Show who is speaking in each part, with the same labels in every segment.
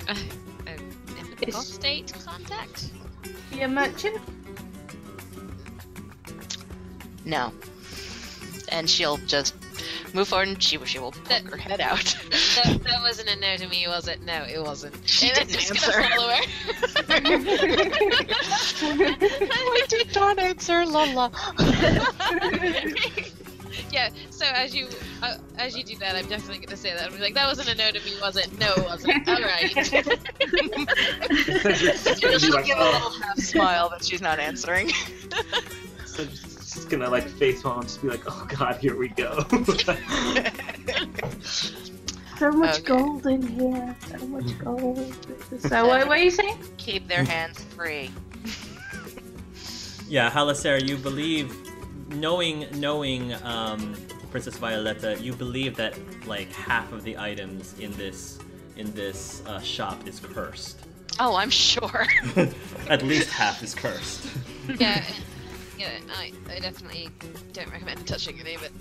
Speaker 1: Mythical state contact?
Speaker 2: You a merchant?
Speaker 3: No. And she'll just move forward and she will poke her head out.
Speaker 1: That wasn't a no to me, was it? No, it wasn't.
Speaker 3: She didn't
Speaker 1: just
Speaker 3: answer.
Speaker 1: gonna follow her.
Speaker 3: I did not answer, Lola.
Speaker 1: Yeah, so as you do that, I'm definitely gonna say that. I'm like, that wasn't a no to me, was it? No, it wasn't. Alright.
Speaker 3: She'll give a little half smile that she's not answering.
Speaker 4: So just gonna like face palm and just be like, oh god, here we go.
Speaker 2: So much
Speaker 3: Okay.
Speaker 2: gold in here. So much gold. So what are you saying?
Speaker 3: Keep their hands free.
Speaker 5: Yeah, Halaser, you believe, knowing Princess Violetta, you believe that like half of the items in this shop is cursed.
Speaker 3: Oh, I'm sure.
Speaker 5: At least half is cursed.
Speaker 1: Yeah, I definitely don't recommend touching any of it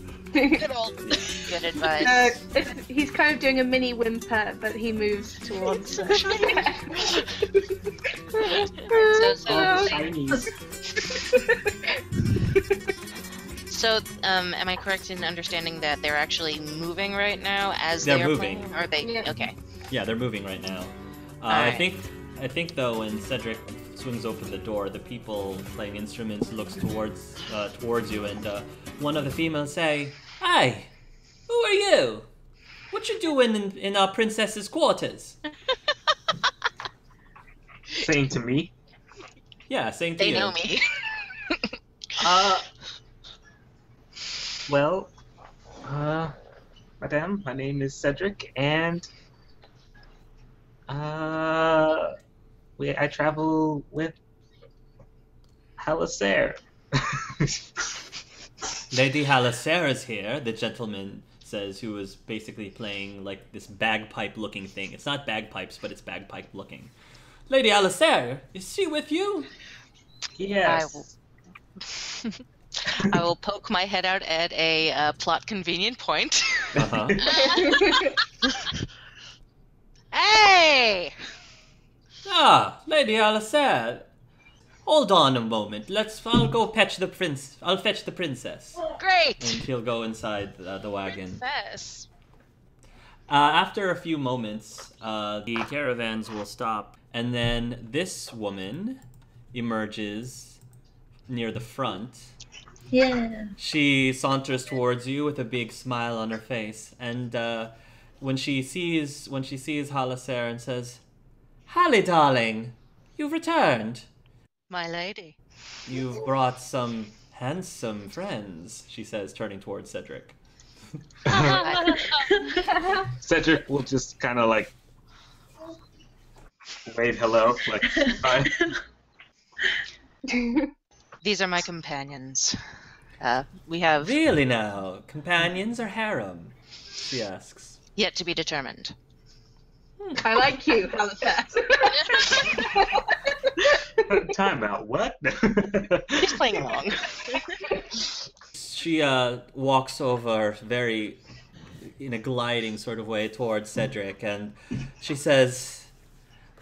Speaker 1: at all.
Speaker 3: Good advice.
Speaker 2: He's kind of doing a mini whimper, but he moves towards her.
Speaker 4: Oh, Chinese.
Speaker 3: So, am I correct in understanding that they're actually moving right now as
Speaker 5: They're
Speaker 3: they are
Speaker 5: moving.
Speaker 3: playing? Are they?
Speaker 2: Yeah.
Speaker 3: Okay.
Speaker 5: Yeah, they're moving right now.
Speaker 3: Alright.
Speaker 5: I think though, when Cedric swings open the door, the people playing instruments looks towards you, and one of the females say, "Hey, who are you? What you doing in our princess's quarters?"
Speaker 4: Saying to me,
Speaker 5: Yeah, saying to
Speaker 3: They
Speaker 5: you.
Speaker 3: know me.
Speaker 4: well, madame, my name is Cedric, and I travel with Halaser.
Speaker 5: Lady Halaser is here, the gentleman says, who is basically playing like this bagpipe-looking thing. It's not bagpipes, but it's bagpipe-looking. Lady Halaser, is she with you?
Speaker 4: Yes.
Speaker 3: I will poke my head out at a plot convenient point.
Speaker 5: Uh-huh.
Speaker 3: Hey!
Speaker 5: Ah, Lady Halaser. Hold on a moment. I'll go fetch the prince. I'll fetch the princess.
Speaker 3: Great!
Speaker 5: And he'll go inside the wagon.
Speaker 3: Princess.
Speaker 5: After a few moments, the caravans will stop, and then this woman emerges near the front.
Speaker 2: Yeah.
Speaker 5: She saunters towards you with a big smile on her face, and when she sees Halaser and says, "Hallie, darling, you've returned.
Speaker 3: My lady.
Speaker 5: You've brought some handsome friends," she says, turning towards Cedric.
Speaker 4: Cedric will just kind of like wave hello, like hi.
Speaker 3: These are my companions. We have
Speaker 5: Really now, companions or harem? She asks.
Speaker 3: yet to be determined.
Speaker 2: I like you, Halifax.
Speaker 4: Time out. What?
Speaker 3: He's playing along.
Speaker 5: She walks over very in a gliding sort of way towards Cedric, and she says,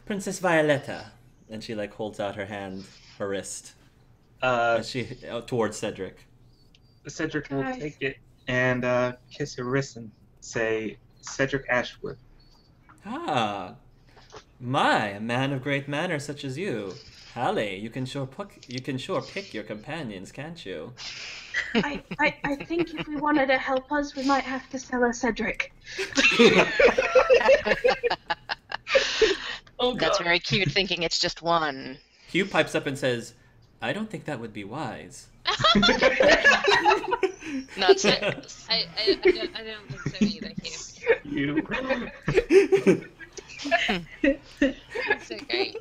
Speaker 5: "Princess Violetta," and she like holds out her hand, her wrist, and she towards Cedric.
Speaker 4: Cedric will
Speaker 2: Hi.
Speaker 4: take it and kiss her wrist and say, "Cedric Ashwood."
Speaker 5: Ah, my, a man of great manners such as you. Hallie, you can sure pick your companions, can't you?
Speaker 2: I think if we wanted to help us, we might have to sell her Cedric.
Speaker 4: Oh
Speaker 3: That's very cute, thinking it's just one.
Speaker 5: Hugh pipes up and says, "I don't think that would be wise."
Speaker 3: Not so.
Speaker 1: I don't think so either, Hugh.
Speaker 4: You.
Speaker 1: So great.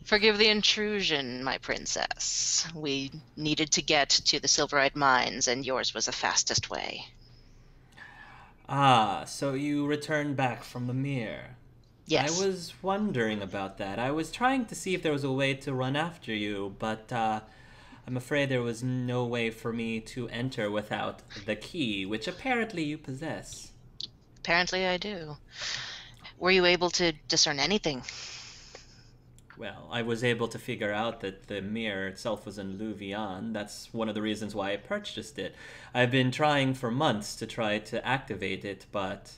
Speaker 3: Forgive the intrusion, my princess. We needed to get to the Silverite Mines, and yours was the fastest way.
Speaker 5: Ah, so you returned back from the mirror.
Speaker 3: Yes.
Speaker 5: I was wondering about that. I was trying to see if there was a way to run after you, but I'm afraid there was no way for me to enter without the key, which apparently you possess.
Speaker 3: Apparently I do. Were you able to discern anything?
Speaker 5: Well, I was able to figure out that the mirror itself was in Luvian. That's one of the reasons why I purchased it. I've been trying for months to try to activate it, but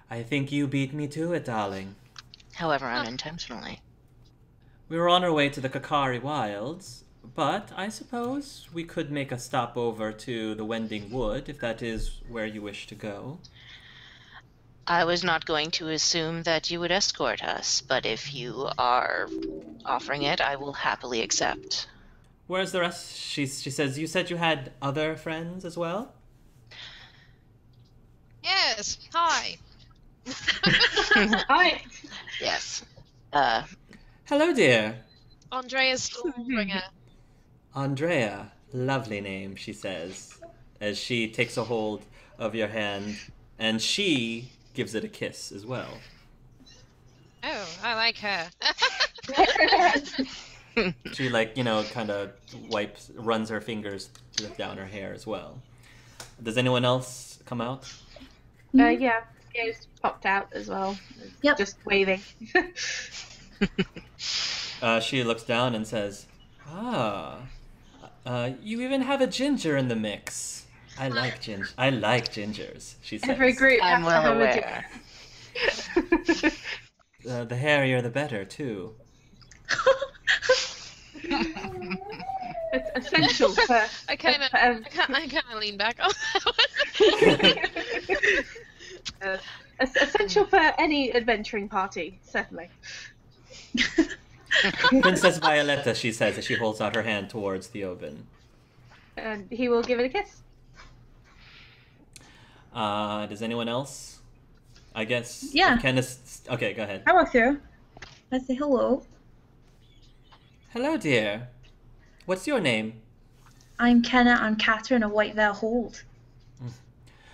Speaker 5: I think you beat me to it, darling.
Speaker 3: However, unintentionally.
Speaker 5: We were on our way to the Kakari Wilds, but I suppose we could make a stop over to the Wending Wood, if that is where you wish to go.
Speaker 3: I was not going to assume that you would escort us, but if you are offering it, I will happily accept.
Speaker 5: Where's the rest? She says, you said you had other friends as well?
Speaker 1: Yes. Hi.
Speaker 2: Hi.
Speaker 3: Yes.
Speaker 5: Hello, dear.
Speaker 1: Andrea's Stormbringer.
Speaker 5: Andrea. Lovely name, she says, as she takes a hold of your hand, and she gives it a kiss as well.
Speaker 1: Oh, I like her.
Speaker 5: She, like, kind of runs her fingers down her hair as well. Does anyone else come out?
Speaker 2: Yeah, Theo's popped out as well.
Speaker 6: Yep.
Speaker 2: Just waving.
Speaker 5: She looks down and says, you even have a ginger in the mix. I like gingers, she says.
Speaker 2: Every group
Speaker 3: I'm
Speaker 2: has
Speaker 3: well
Speaker 2: to have
Speaker 3: aware.
Speaker 5: The hairier the better, too.
Speaker 2: It's essential for.
Speaker 1: I kind of lean back on that one.
Speaker 2: Essential for any adventuring party, certainly.
Speaker 5: Princess Violetta, she says, as she holds out her hand towards Theoben.
Speaker 2: And he will give it a kiss.
Speaker 5: Does anyone else? I guess.
Speaker 6: Yeah.
Speaker 5: Kenneth. Okay, go ahead.
Speaker 6: I walk through. I say hello.
Speaker 5: Hello, dear. What's your name?
Speaker 6: I'm Kenna. I'm Catherine of White Veil Hold.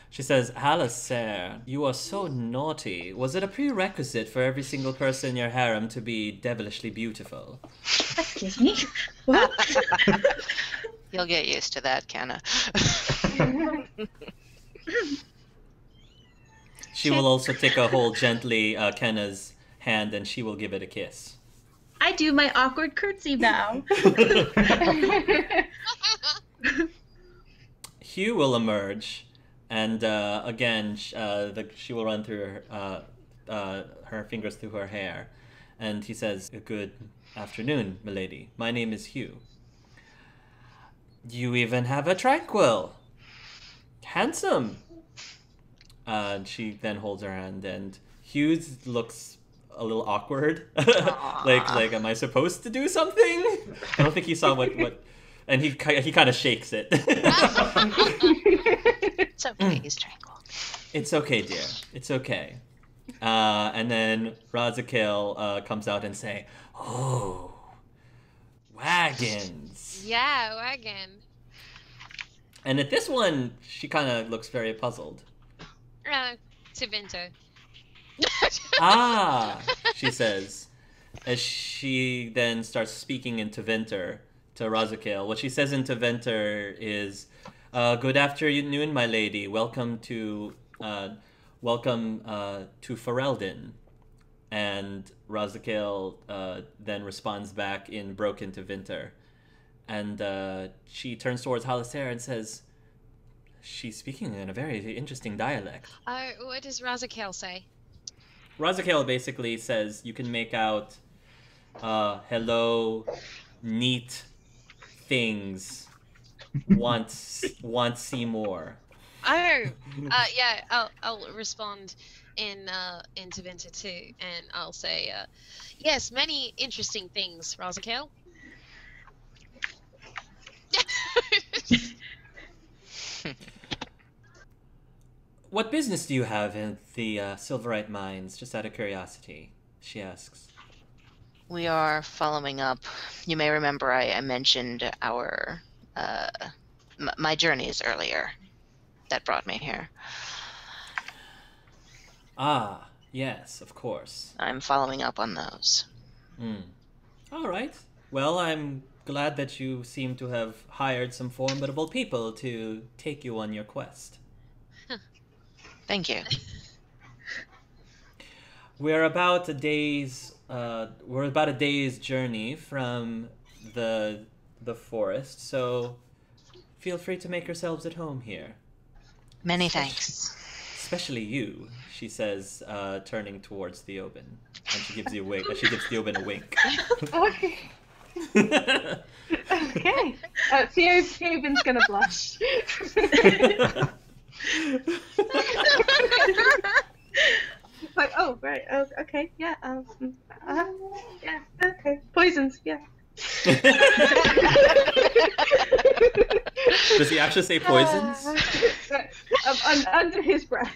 Speaker 5: She says, Alistair, you are so naughty. Was it a prerequisite for every single person in your harem to be devilishly beautiful?
Speaker 6: Excuse me. What?
Speaker 3: You'll get used to that, Kenna.
Speaker 5: She will also take a hold gently Kenna's hand and she will give it a kiss.
Speaker 6: I do my awkward curtsy bow.
Speaker 5: Hugh will emerge, and again, she will run through her fingers through her hair, and he says, "Good afternoon, milady. My name is Hugh. You even have a tranquil. Handsome." She then holds her hand, and Hugh looks a little awkward. like, am I supposed to do something? I don't think he saw what, and he kind of shakes it.
Speaker 3: It's okay, he's tranquil.
Speaker 5: It's okay, dear. It's okay. And then Razakil comes out and say, "Oh, wagons."
Speaker 1: Yeah, wagon.
Speaker 5: And at this one, she kind of looks very puzzled.
Speaker 1: To Vinto.
Speaker 5: She says, as she then starts speaking into Venter to Razakil. What she says into Venter is, "Good afternoon, my lady. Welcome to Ferelden." And Razakil then responds back in broken to Venter, and she turns towards Halaser and says, "She's speaking in a very interesting dialect."
Speaker 1: What does Razakil say?
Speaker 5: Razakil basically says you can make out hello, neat things, want see more.
Speaker 1: Yeah, I'll respond into Vinter too, and I'll say, yes, many interesting things, Razakil.
Speaker 5: What business do you have in the Silverite mines, just out of curiosity? She asks.
Speaker 3: We are following up. You may remember I mentioned our my journeys earlier that brought me here.
Speaker 5: Ah, yes, of course.
Speaker 3: I'm following up on those.
Speaker 5: All right. Well, I'm glad that you seem to have hired some formidable people to take you on your quest.
Speaker 3: Thank you.
Speaker 5: We're about a day's journey from the forest, so feel free to make yourselves at home here.
Speaker 3: Many thanks.
Speaker 5: Especially you, she says, turning towards Theoben, and she gives you a wink. She gives Theoben a wink.
Speaker 2: Okay. Okay. Theoben's gonna blush. Like, oh, right. Oh, okay. Yeah. Yeah. Okay. Poisons. Yeah.
Speaker 5: Does he actually say poisons?
Speaker 2: Under his breath.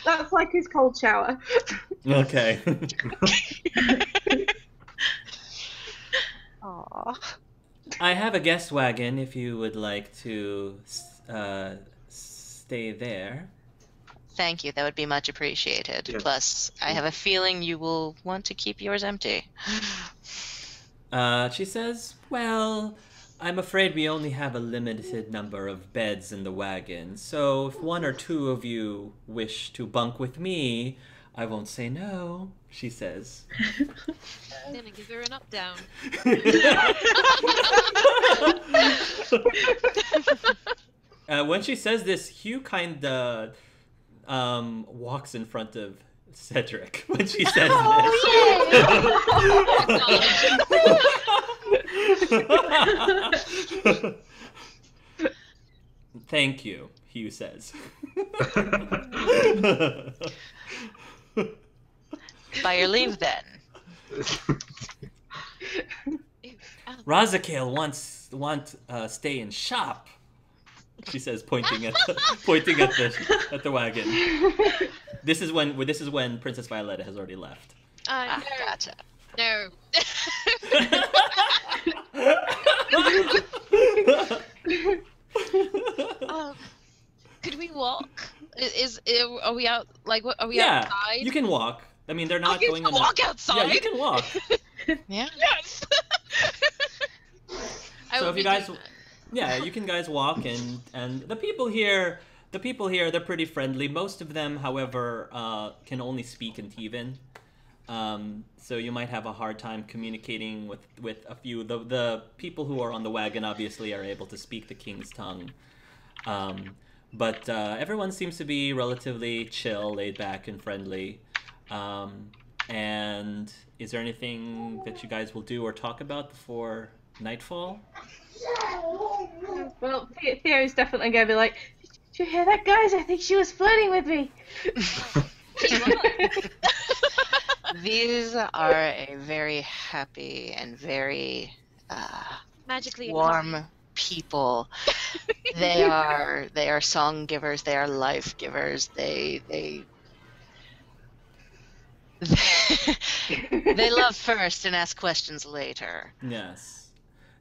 Speaker 2: That's like his cold shower.
Speaker 5: Okay.
Speaker 3: Aww.
Speaker 5: I have a guest wagon if you would like to stay there.
Speaker 3: Thank you. That would be much appreciated.
Speaker 4: Yes.
Speaker 3: Plus, I have a feeling you will want to keep yours empty.
Speaker 5: She says, well, I'm afraid we only have a limited number of beds in the wagon, so if one or two of you wish to bunk with me, I won't say no, she says.
Speaker 1: I'm gonna give her an up down.
Speaker 5: When she says this, Hugh kinda walks in front of Cedric when she says this. Thank you, Hugh says.
Speaker 3: By your leave, then.
Speaker 5: Razakale wants stay and shop. She says, pointing at the wagon. This is when Princess Violetta has already left.
Speaker 1: No.
Speaker 3: Gotcha.
Speaker 1: No. Could we walk? Are we out? Like, what? Are we outside?
Speaker 5: You can walk. I mean, they're not
Speaker 1: You
Speaker 5: going
Speaker 1: can
Speaker 5: on.
Speaker 1: walk outside.
Speaker 5: Yeah, you can walk.
Speaker 3: Yeah.
Speaker 1: Yes.
Speaker 5: So if you guys, yeah, you can guys walk and the people here, they're pretty friendly. Most of them, however, can only speak in Antivan. So you might have a hard time communicating with a few. The people who are on the wagon obviously are able to speak the king's tongue. But everyone seems to be relatively chill, laid back, and friendly. And is there anything that you guys will do or talk about before nightfall?
Speaker 2: Well, Theo's definitely gonna be like, "Did you hear that, guys? I think she was flirting with me."
Speaker 3: These are a very happy and very
Speaker 1: Magically
Speaker 3: warm people. They are song givers. They are life givers. They love first and ask questions later.
Speaker 5: Yes.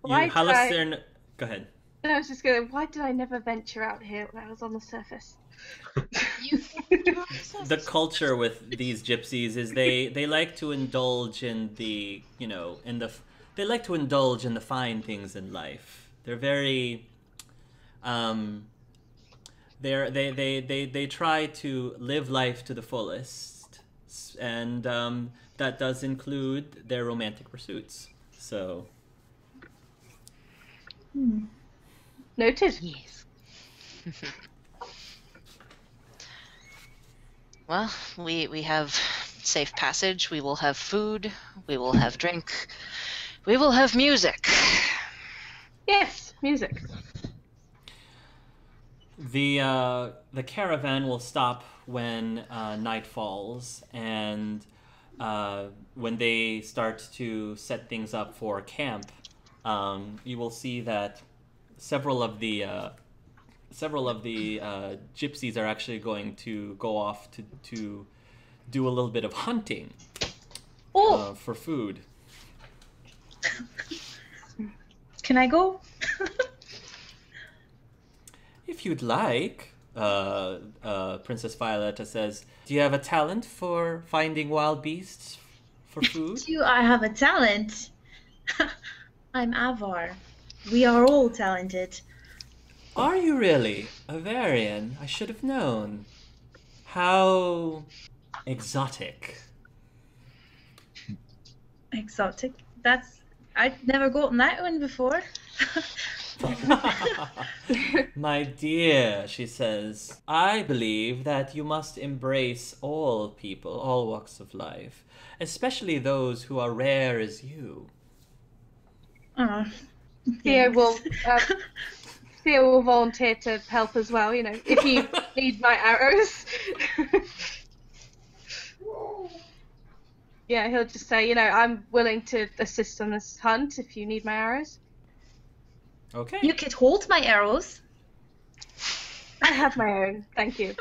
Speaker 2: Why did I-
Speaker 5: Go ahead.
Speaker 2: And I was just going, why did I never venture out here when I was on the surface?
Speaker 5: The culture with these gypsies is they like to indulge in the they like to indulge in the fine things in life. They're very they try to live life to the fullest, and that does include their romantic pursuits. So
Speaker 2: Noted.
Speaker 3: Yes. Well, we have safe passage. We will have food. We will have drink. We will have music.
Speaker 2: Yes, music.
Speaker 5: the caravan will stop when night falls, and when they start to set things up for camp, you will see that several of the gypsies are actually going to go off to do a little bit of hunting for food.
Speaker 6: Can I go?
Speaker 5: If you'd like, Princess Violetta says, do you have a talent for finding wild beasts for food?
Speaker 6: Do I have a talent? I'm Avar. We are all talented.
Speaker 5: Are you really? A Varian? I should have known. How exotic.
Speaker 6: Exotic. I've never gotten that one before.
Speaker 5: My dear, she says, I believe that you must embrace all people, all walks of life, especially those who are rare as you.
Speaker 6: Oh,
Speaker 2: Theo will volunteer to help as well, you know, if you need my arrows. Yeah, he'll just say, you know, I'm willing to assist on this hunt if you need my arrows.
Speaker 5: Okay.
Speaker 6: You could hold my arrows.
Speaker 2: I have my own, thank you.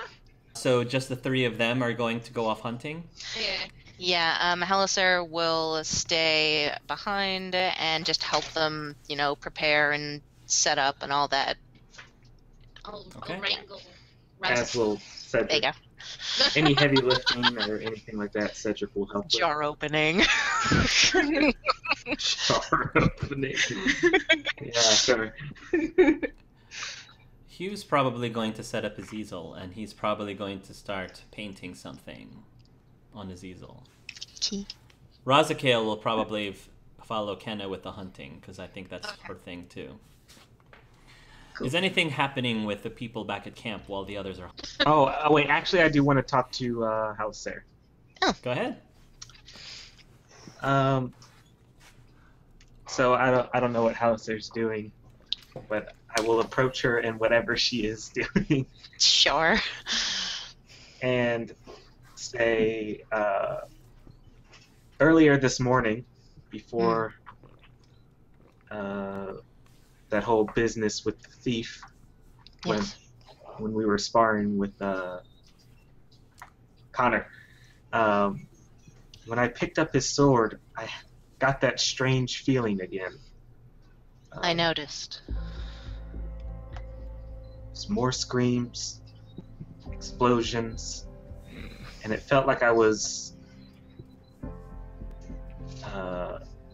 Speaker 5: So just the three of them are going to go off hunting?
Speaker 1: Yeah.
Speaker 3: Yeah, Helicer will stay behind and just help them, you know, prepare and set up and all that.
Speaker 1: I'll
Speaker 5: Okay.
Speaker 1: wrangle.
Speaker 4: As will
Speaker 3: There you
Speaker 4: Cedric.
Speaker 3: go.
Speaker 4: Any heavy lifting or anything like that, Cedric will help
Speaker 3: Jar opening.
Speaker 4: with. Jar opening. Yeah, sorry.
Speaker 5: Hugh's probably going to set up his easel, and he's probably going to start painting something on his easel.
Speaker 3: Key.
Speaker 5: Razakale will probably follow Kenna with the hunting, because I think that's her thing too.
Speaker 6: Cool.
Speaker 5: Is anything happening with the people back at camp while the others are...
Speaker 4: Oh, wait, actually, I do want to talk to Helicer.
Speaker 5: Go ahead.
Speaker 4: So I don't know what Helicer's doing, but I will approach her in whatever she is doing
Speaker 3: Sure.
Speaker 4: and say, earlier this morning, before that whole business with the thief,
Speaker 3: Yes.
Speaker 4: when we were sparring with Connor, when I picked up his sword, I got that strange feeling again.
Speaker 3: I noticed.
Speaker 4: There's more screams, explosions, and it felt like I was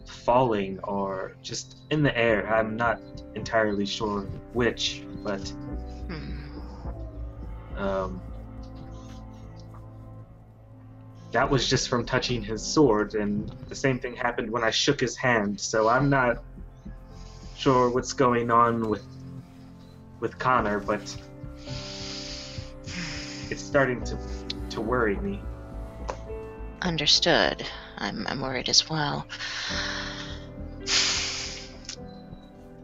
Speaker 4: falling or just in the air. I'm not entirely sure which, but that was just from touching his sword, and the same thing happened when I shook his hand, so I'm not sure what's going on with Connor, but it's starting to worry me.
Speaker 3: Understood. I'm worried as well.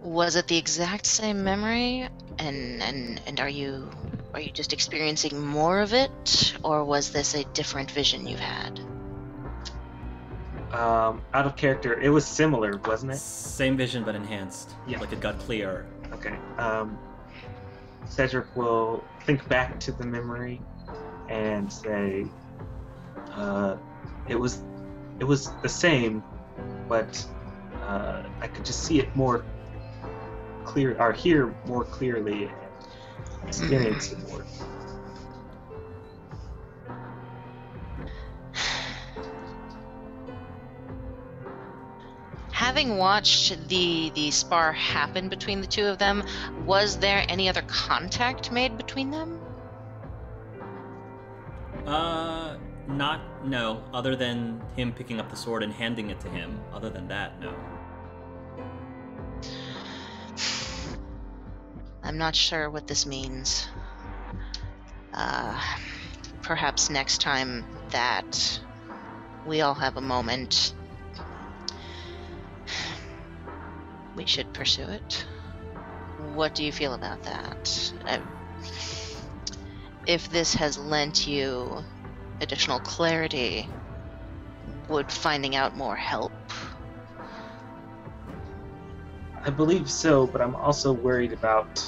Speaker 3: Was it the exact same memory? And are you just experiencing more of it, or was this a different vision you've had?
Speaker 4: Out of character, it was similar, wasn't it?
Speaker 5: Same vision, but enhanced.
Speaker 4: Yeah.
Speaker 5: Like it got clearer.
Speaker 4: Okay. Cedric will think back to the memory and say, it was the same, but I could just see it more clear, or hear more clearly, and experience it more.
Speaker 3: Having watched the spar happen between the two of them, was there any other contact made between them?
Speaker 5: No. Other than him picking up the sword and handing it to him. Other than that, no.
Speaker 3: I'm not sure what this means. Perhaps next time that we all have a moment, we should pursue it. What do you feel about that? If this has lent you additional clarity, would finding out more help?
Speaker 4: I believe so, but I'm also worried about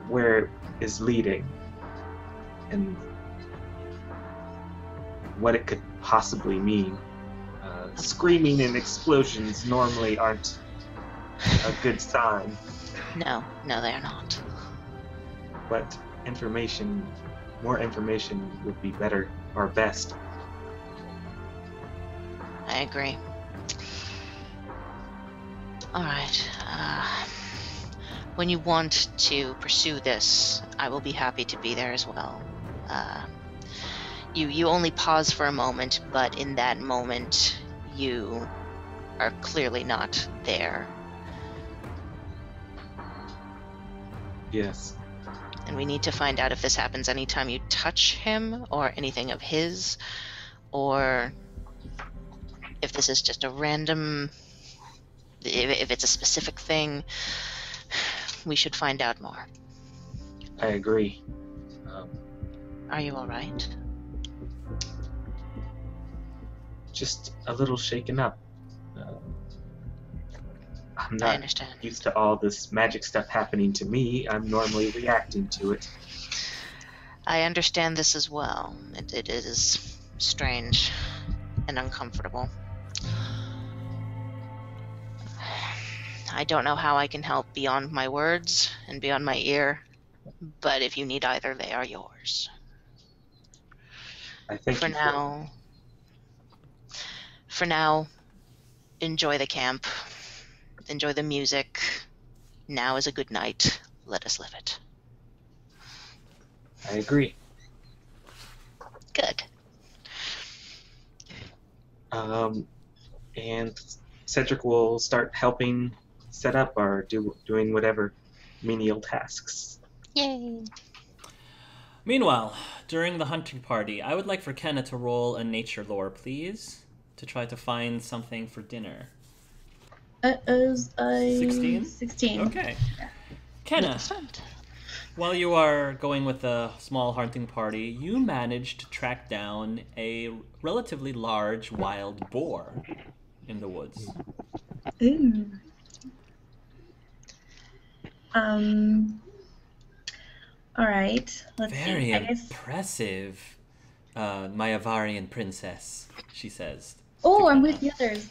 Speaker 4: where it is leading and what it could possibly mean. Screaming and explosions normally aren't a good sign,
Speaker 3: No, they're not.
Speaker 4: but more information would be better or best.
Speaker 3: I agree. Alright, when you want to pursue this, I will be happy to be there as well. You only pause for a moment, but in that moment, you are clearly not there.
Speaker 4: Yes.
Speaker 3: And we need to find out if this happens anytime you touch him or anything of his, or if this is just a random, if it's a specific thing. We should find out more.
Speaker 4: I agree.
Speaker 3: Are you all right?
Speaker 4: Just a little shaken up. I'm
Speaker 3: I
Speaker 4: not
Speaker 3: understand.
Speaker 4: used to all this magic stuff happening to me. I'm normally reacting to it.
Speaker 3: I understand this as well. It is strange and uncomfortable. I don't know how I can help beyond my words and beyond my ear, but if you need either, they are yours.
Speaker 4: I thank
Speaker 3: For
Speaker 4: you
Speaker 3: now, enjoy the camp. Enjoy the music. Now is a good night. Let us live it.
Speaker 4: I agree.
Speaker 3: Good.
Speaker 4: And Cedric will start helping set up or doing whatever menial tasks.
Speaker 3: Yay.
Speaker 5: Meanwhile, during the hunting party, I would like for Kenna to roll a nature lore, please, to try to find something for dinner.
Speaker 6: It is a
Speaker 5: 16?
Speaker 6: 16.
Speaker 5: Okay. Kenna, while you are going with a small hunting party, you managed to track down a relatively large wild boar in the woods.
Speaker 6: Ooh. All right. Let's
Speaker 5: Very
Speaker 6: see. I guess.
Speaker 5: impressive, my Avarian princess, she says.
Speaker 6: Oh,
Speaker 5: to
Speaker 6: I'm
Speaker 5: Kenna.
Speaker 6: with the others.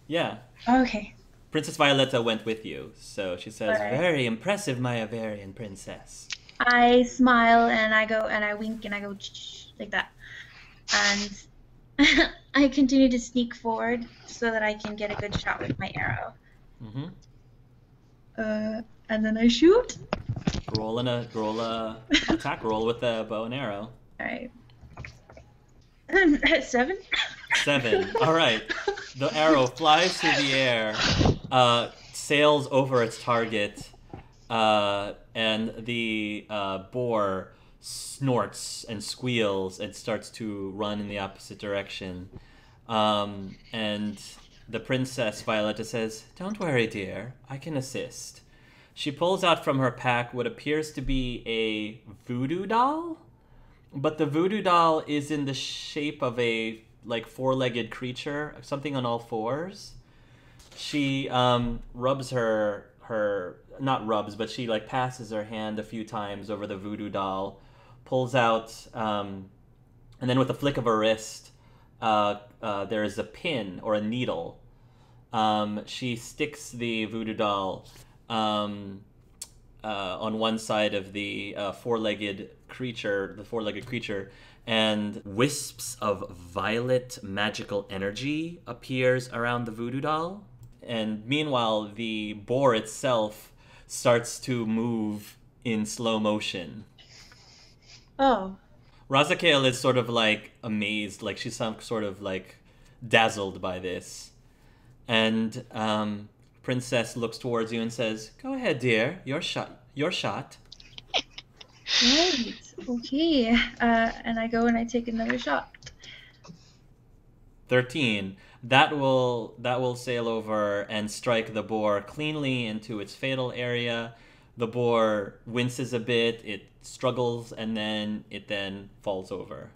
Speaker 5: Yeah.
Speaker 6: Okay.
Speaker 5: Princess Violetta went with you, so she says,
Speaker 6: Alright.
Speaker 5: very impressive, my Avarian princess.
Speaker 6: I smile and I go and I wink and I go like that, and I continue to sneak forward so that I can get a good shot with my arrow.
Speaker 5: Mm-hmm.
Speaker 6: And then I shoot.
Speaker 5: Roll a attack roll with a bow and arrow.
Speaker 6: All right. 7.
Speaker 5: 7. All right. The arrow flies through the air, sails over its target, and the boar snorts and squeals and starts to run in the opposite direction. And the Princess Violetta says, "Don't worry, dear. I can assist." She pulls out from her pack what appears to be a voodoo doll, but the voodoo doll is in the shape of a four-legged creature, something on all fours. She rubs she passes her hand a few times over the voodoo doll, pulls out, and then with a flick of her wrist, there is a pin or a needle. She sticks the voodoo doll on one side of the four-legged creature, and wisps of violet magical energy appears around the voodoo doll. And meanwhile, the boar itself starts to move in slow motion.
Speaker 6: Oh.
Speaker 5: Razakael is sort of amazed, she's sort of dazzled by this. And Princess looks towards you and says, "Go ahead, dear. Your shot.
Speaker 6: Right. Okay. And I go and I take another shot.
Speaker 5: 13. That will sail over and strike the boar cleanly into its fatal area. The boar winces a bit, it struggles, and then it falls over.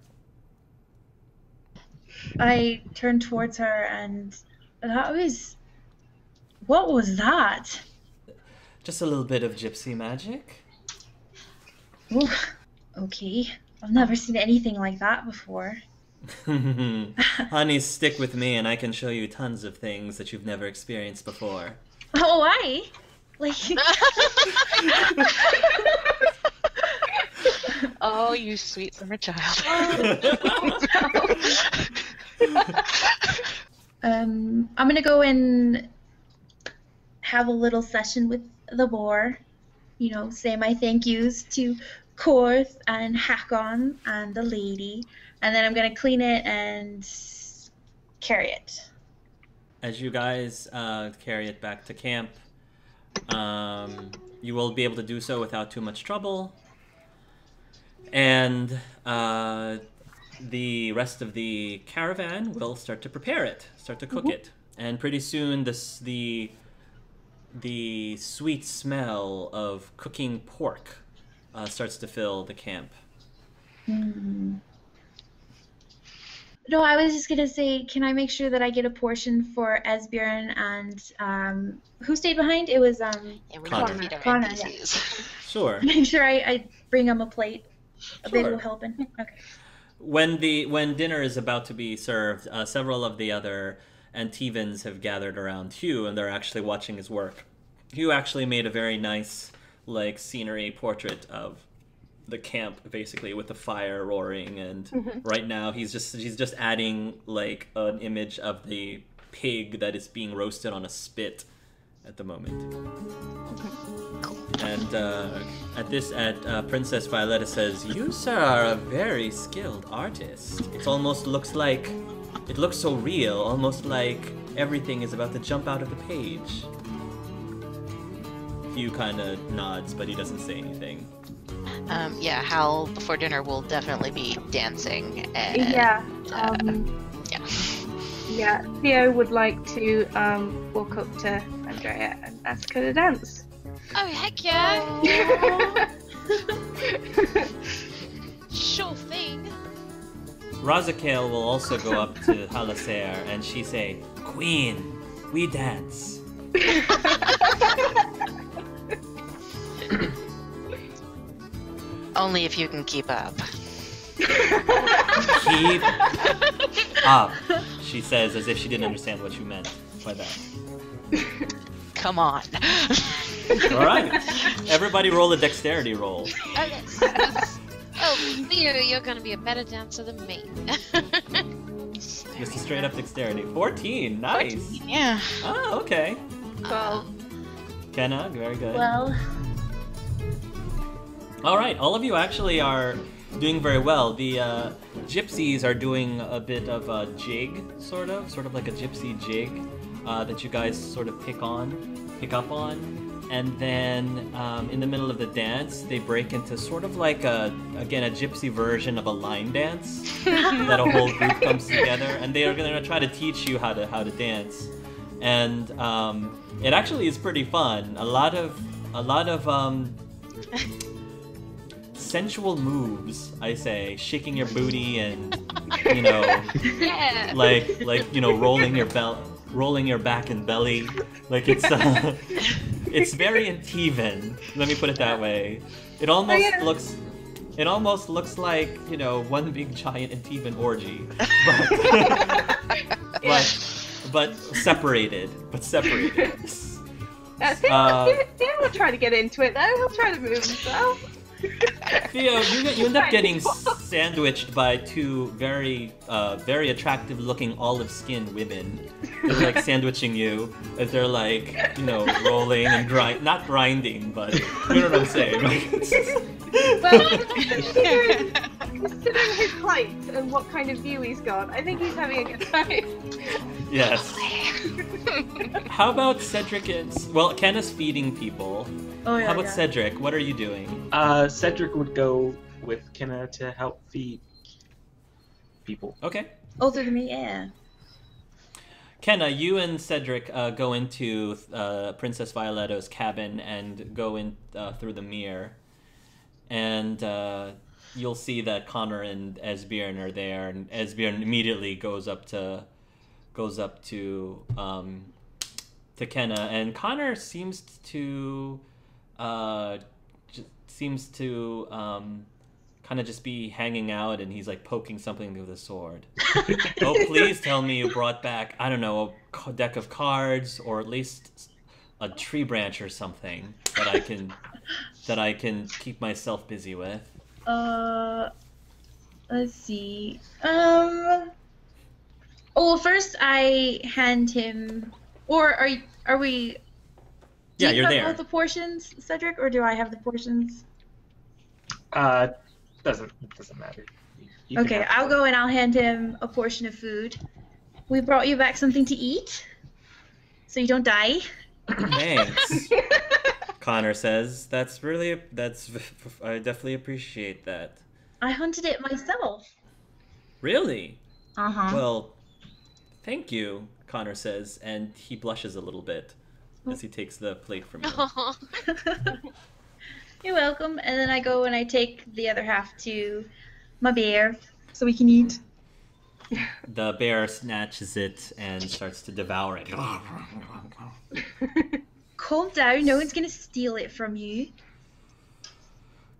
Speaker 6: I turn towards her and what was that?
Speaker 5: Just a little bit of gypsy magic.
Speaker 6: Ooh, okay. I've never seen anything like that before.
Speaker 5: Honey, stick with me and I can show you tons of things that you've never experienced before.
Speaker 6: Oh, why?
Speaker 3: Oh, you sweet summer child.
Speaker 6: I'm gonna go and have a little session with the boar. Say my thank yous to Korth and Hakon and the lady And then I'm going to clean it and carry it.
Speaker 5: As you guys carry it back to camp, you will be able to do so without too much trouble. And the rest of the caravan will start to prepare it, start to cook it. And pretty soon the sweet smell of cooking pork starts to fill the camp.
Speaker 6: No, I was just going to say, can I make sure that I get a portion for Esbjorn and who stayed behind? It was
Speaker 3: Yeah, we
Speaker 5: Connor.
Speaker 3: need to feed our
Speaker 6: Connor,
Speaker 3: NPCs.
Speaker 5: Sure.
Speaker 6: make sure I bring him a plate. A bit
Speaker 5: Sure.
Speaker 6: of helping. Okay.
Speaker 5: When dinner is about to be served, several of the other Antivans have gathered around Hugh, and they're actually watching his work. Hugh actually made a very nice, like, scenery portrait of the camp, basically, with the fire roaring, and right now he's just adding, like, an image of the pig that is being roasted on a spit at the moment. And Princess Violetta says, "You, sir, are a very skilled artist. It almost looks like, it looks so real, almost like everything is about to jump out of the page." Hugh kind of nods, but he doesn't say anything.
Speaker 3: Yeah, Hal before dinner will definitely be dancing. And,
Speaker 2: Yeah.
Speaker 3: yeah.
Speaker 2: Yeah. Theo would like to walk up to Andrea and ask her to dance.
Speaker 1: Oh, heck yeah! Sure thing.
Speaker 5: Razakale will also go up to Halaser and she say, "Queen, we dance."
Speaker 3: Only if you can keep up.
Speaker 5: Keep up, she says, as if she didn't understand what you meant by that.
Speaker 3: Come on.
Speaker 5: All right, everybody roll a dexterity roll.
Speaker 1: Oh, yes. Oh, Theo, you're gonna be a better dancer than me.
Speaker 5: Just a straight up dexterity. 14, nice.
Speaker 3: Yeah.
Speaker 5: Oh, okay.
Speaker 2: 12.
Speaker 5: Kenna, very good.
Speaker 6: Well,
Speaker 5: All right, all of you actually are doing very well. The gypsies are doing a bit of a jig, sort of like a gypsy jig that you guys sort of pick up on. And then in the middle of the dance, they break into sort of like a gypsy version of a line dance that a whole group comes together, and they are going to try to teach you how to dance. And it actually is pretty fun. A lot of sensual moves, I say, shaking your booty and
Speaker 1: Yeah.
Speaker 5: like rolling your back and belly, like it's very Antivan. Let me put it that way. It almost looks like one big giant Antivan orgy, but separated.
Speaker 2: Theo will try to get into it though. He'll try to move himself.
Speaker 5: Theo, you end up getting sandwiched by two very attractive-looking olive-skinned women. They're like sandwiching you as they're like, rolling and not grinding, but you know what I'm saying.
Speaker 2: Well, considering his plight and what kind of view he's got, I think he's having a good time.
Speaker 5: Yes. How about Cedric? Ken is feeding people.
Speaker 6: oh yeah.
Speaker 5: How about
Speaker 6: yeah.
Speaker 5: Cedric? What are you doing?
Speaker 4: Cedric would go with Kenna to help feed people.
Speaker 5: Okay.
Speaker 6: Oh, through me, yeah.
Speaker 5: Kenna, you and Cedric go into Princess Violetta's cabin and go in through the mirror, and you'll see that Connor and Esbjorn are there, and Esbjorn immediately goes up to Kenna, and Connor seems to kind of just be hanging out, and he's like poking something with a sword. Oh, please tell me you brought back, I don't know, a deck of cards, or at least a tree branch or something that I can keep myself busy with.
Speaker 6: Let's see. Oh, well, first I hand him, or are we? Do
Speaker 5: Yeah,
Speaker 6: you
Speaker 5: you're
Speaker 6: have
Speaker 5: there.
Speaker 6: all the portions, Cedric, or do I have the portions?
Speaker 4: Doesn't matter. You can
Speaker 6: Okay,
Speaker 4: have
Speaker 6: I'll
Speaker 4: it.
Speaker 6: go and I'll hand him a portion of food. We brought you back something to eat, so you don't die.
Speaker 5: Thanks, Connor says. I definitely appreciate that.
Speaker 6: I hunted it myself.
Speaker 5: Really?
Speaker 6: Uh-huh.
Speaker 5: Well, thank you, Connor says, and he blushes a little bit as he takes the plate from you.
Speaker 1: Aw.
Speaker 6: You're welcome. And then I go and I take the other half to my bear so we can eat.
Speaker 5: The bear snatches it and starts to devour it.
Speaker 6: Calm down. No one's going to steal it from you.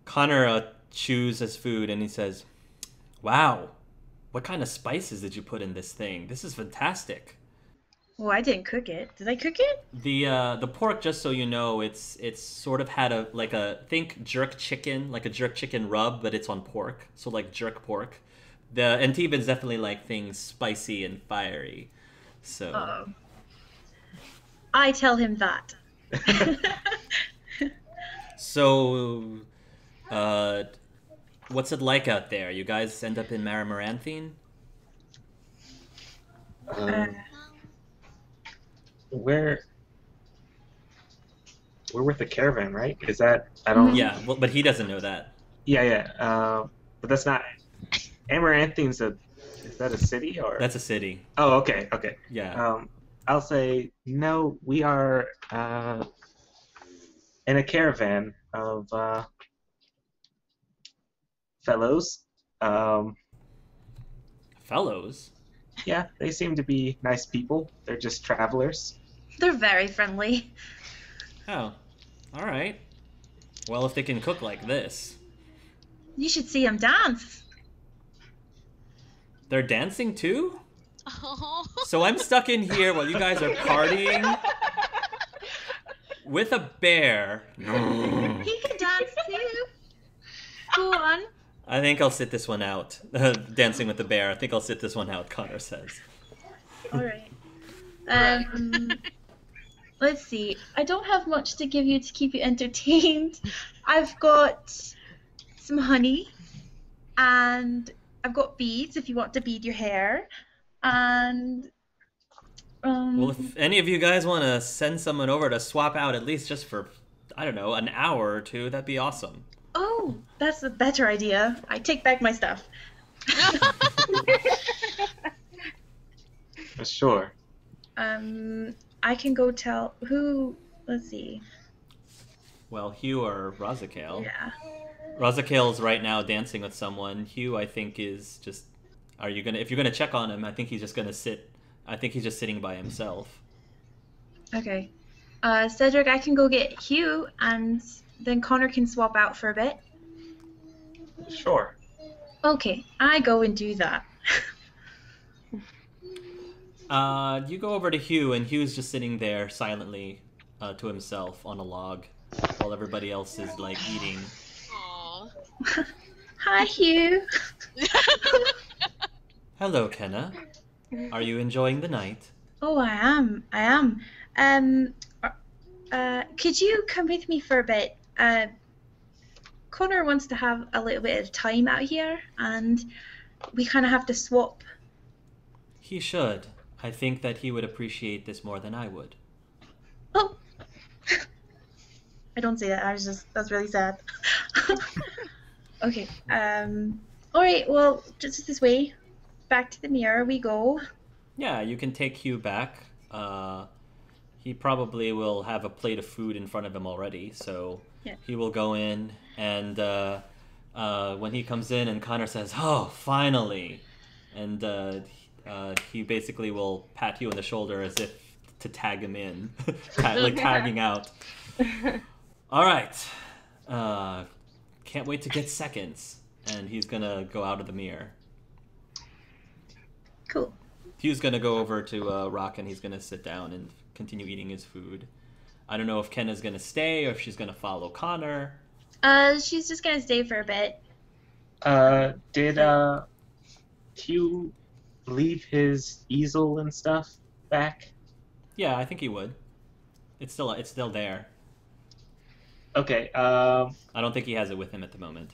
Speaker 5: Connor chews his food and he says, "Wow, what kind of spices did you put in this thing? This is fantastic."
Speaker 6: Oh, I didn't cook it. Did I cook it?
Speaker 5: The pork, just so you know, it's sort of had a think jerk chicken, like a jerk chicken rub, but it's on pork, so like jerk pork. The Antivans definitely like things spicy and fiery, so
Speaker 6: Uh-oh. I tell him that.
Speaker 5: so what's it like out there? You guys end up in Maramaranthine?
Speaker 4: We're with the caravan, right? Is that I don't?
Speaker 5: Yeah, well, but he doesn't know that.
Speaker 4: Yeah. But that's not. Amaranthine's is that a city or?
Speaker 5: That's a city.
Speaker 4: Oh, okay.
Speaker 5: Yeah.
Speaker 4: I'll say no. We are in a caravan of fellows.
Speaker 5: Fellows?
Speaker 4: Yeah, they seem to be nice people. They're just travelers.
Speaker 6: They're very friendly.
Speaker 5: Oh, all right. Well, if they can cook like this.
Speaker 6: You should see them dance.
Speaker 5: They're dancing too?
Speaker 1: Oh.
Speaker 5: So I'm stuck in here while you guys are partying with a bear.
Speaker 6: He can dance too. Go on.
Speaker 5: I think I'll sit this one out. Dancing with the bear. I think I'll sit this one out, Connor says.
Speaker 6: All right. Let's see. I don't have much to give you to keep you entertained. I've got some honey, and I've got beads if you want to bead your hair, and
Speaker 5: Well, if any of you guys want to send someone over to swap out at least just for, I don't know, an hour or two, that'd be awesome.
Speaker 6: Oh, that's a better idea. I take back my stuff.
Speaker 4: Sure.
Speaker 6: I can go tell who. Let's see.
Speaker 5: Well, Hugh or Razakale.
Speaker 6: Yeah.
Speaker 5: Razakale's right now dancing with someone. Hugh, I think, is just. If you're gonna check on him, I think he's just gonna sit. I think he's just sitting by himself.
Speaker 6: Okay. Cedric, I can go get Hugh, and then Connor can swap out for a bit.
Speaker 4: Sure.
Speaker 6: Okay, I go and do that.
Speaker 5: You go over to Hugh, and Hugh's just sitting there silently to himself on a log, while everybody else is like eating.
Speaker 1: Aw.
Speaker 6: Hi, Hugh.
Speaker 5: Hello, Kenna. Are you enjoying the night?
Speaker 6: Oh, I am. Could you come with me for a bit? Connor wants to have a little bit of time out here, and we kind of have to swap.
Speaker 5: He should. I think that he would appreciate this more than I would.
Speaker 6: Oh, I don't say that. That's really sad. Okay. All right. Well, just this way. Back to the mirror we go.
Speaker 5: Yeah, you can take Hugh back. He probably will have a plate of food in front of him already, so
Speaker 6: Yeah.
Speaker 5: he will go in, and when he comes in and Connor says, "Oh, finally," and he basically will pat you on the shoulder as if to tag him in, like tagging out. All right, can't wait to get seconds, and he's gonna go out of the mirror.
Speaker 6: Cool.
Speaker 5: Hugh's gonna go over to Rock, and he's gonna sit down and continue eating his food. I don't know if Kenna's gonna stay or if she's gonna follow Connor.
Speaker 6: She's just gonna stay for a bit.
Speaker 4: Did Hugh leave his easel and stuff back?
Speaker 5: Yeah, I think he would. It's still there.
Speaker 4: Okay.
Speaker 5: I don't think he has it with him at the moment.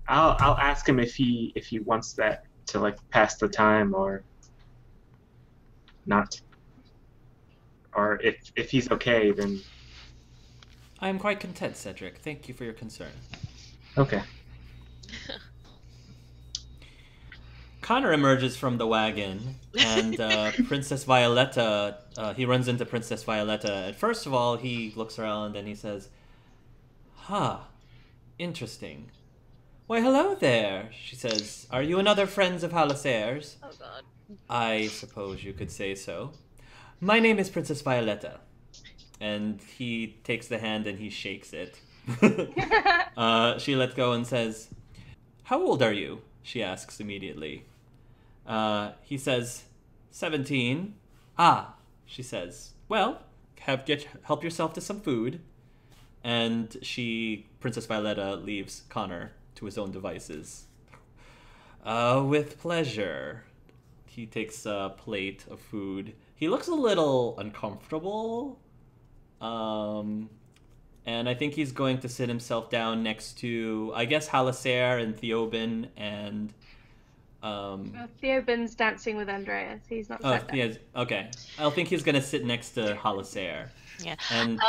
Speaker 4: I'll ask him if he wants that to like pass the time or not, or if he's okay, then
Speaker 5: I am quite content, Cedric. Thank you for your concern.
Speaker 4: okay.
Speaker 5: Connor emerges from the wagon, and Princess Violetta, he runs into Princess Violetta. And first of all, he looks around and he says, "Huh, interesting. Why, hello there," she says. "Are you another Friends of Halasair's?"
Speaker 1: Oh god.
Speaker 5: I suppose you could say so. My name is Princess Violetta. And he takes the hand and he shakes it. She lets go and says, "How old are you?" she asks immediately. He says, 17. "Ah," she says. "Well, help yourself to some food." And Princess Violetta leaves Connor to his own devices. With pleasure." He takes a plate of food. He looks a little uncomfortable. And I think he's going to sit himself down next to, I guess, Halasair and Theoben and...
Speaker 2: Theoben's dancing with Andreas. He's not sat down.
Speaker 5: Yes, okay. I think he's going to sit next to Halasair.
Speaker 3: Yeah.
Speaker 5: And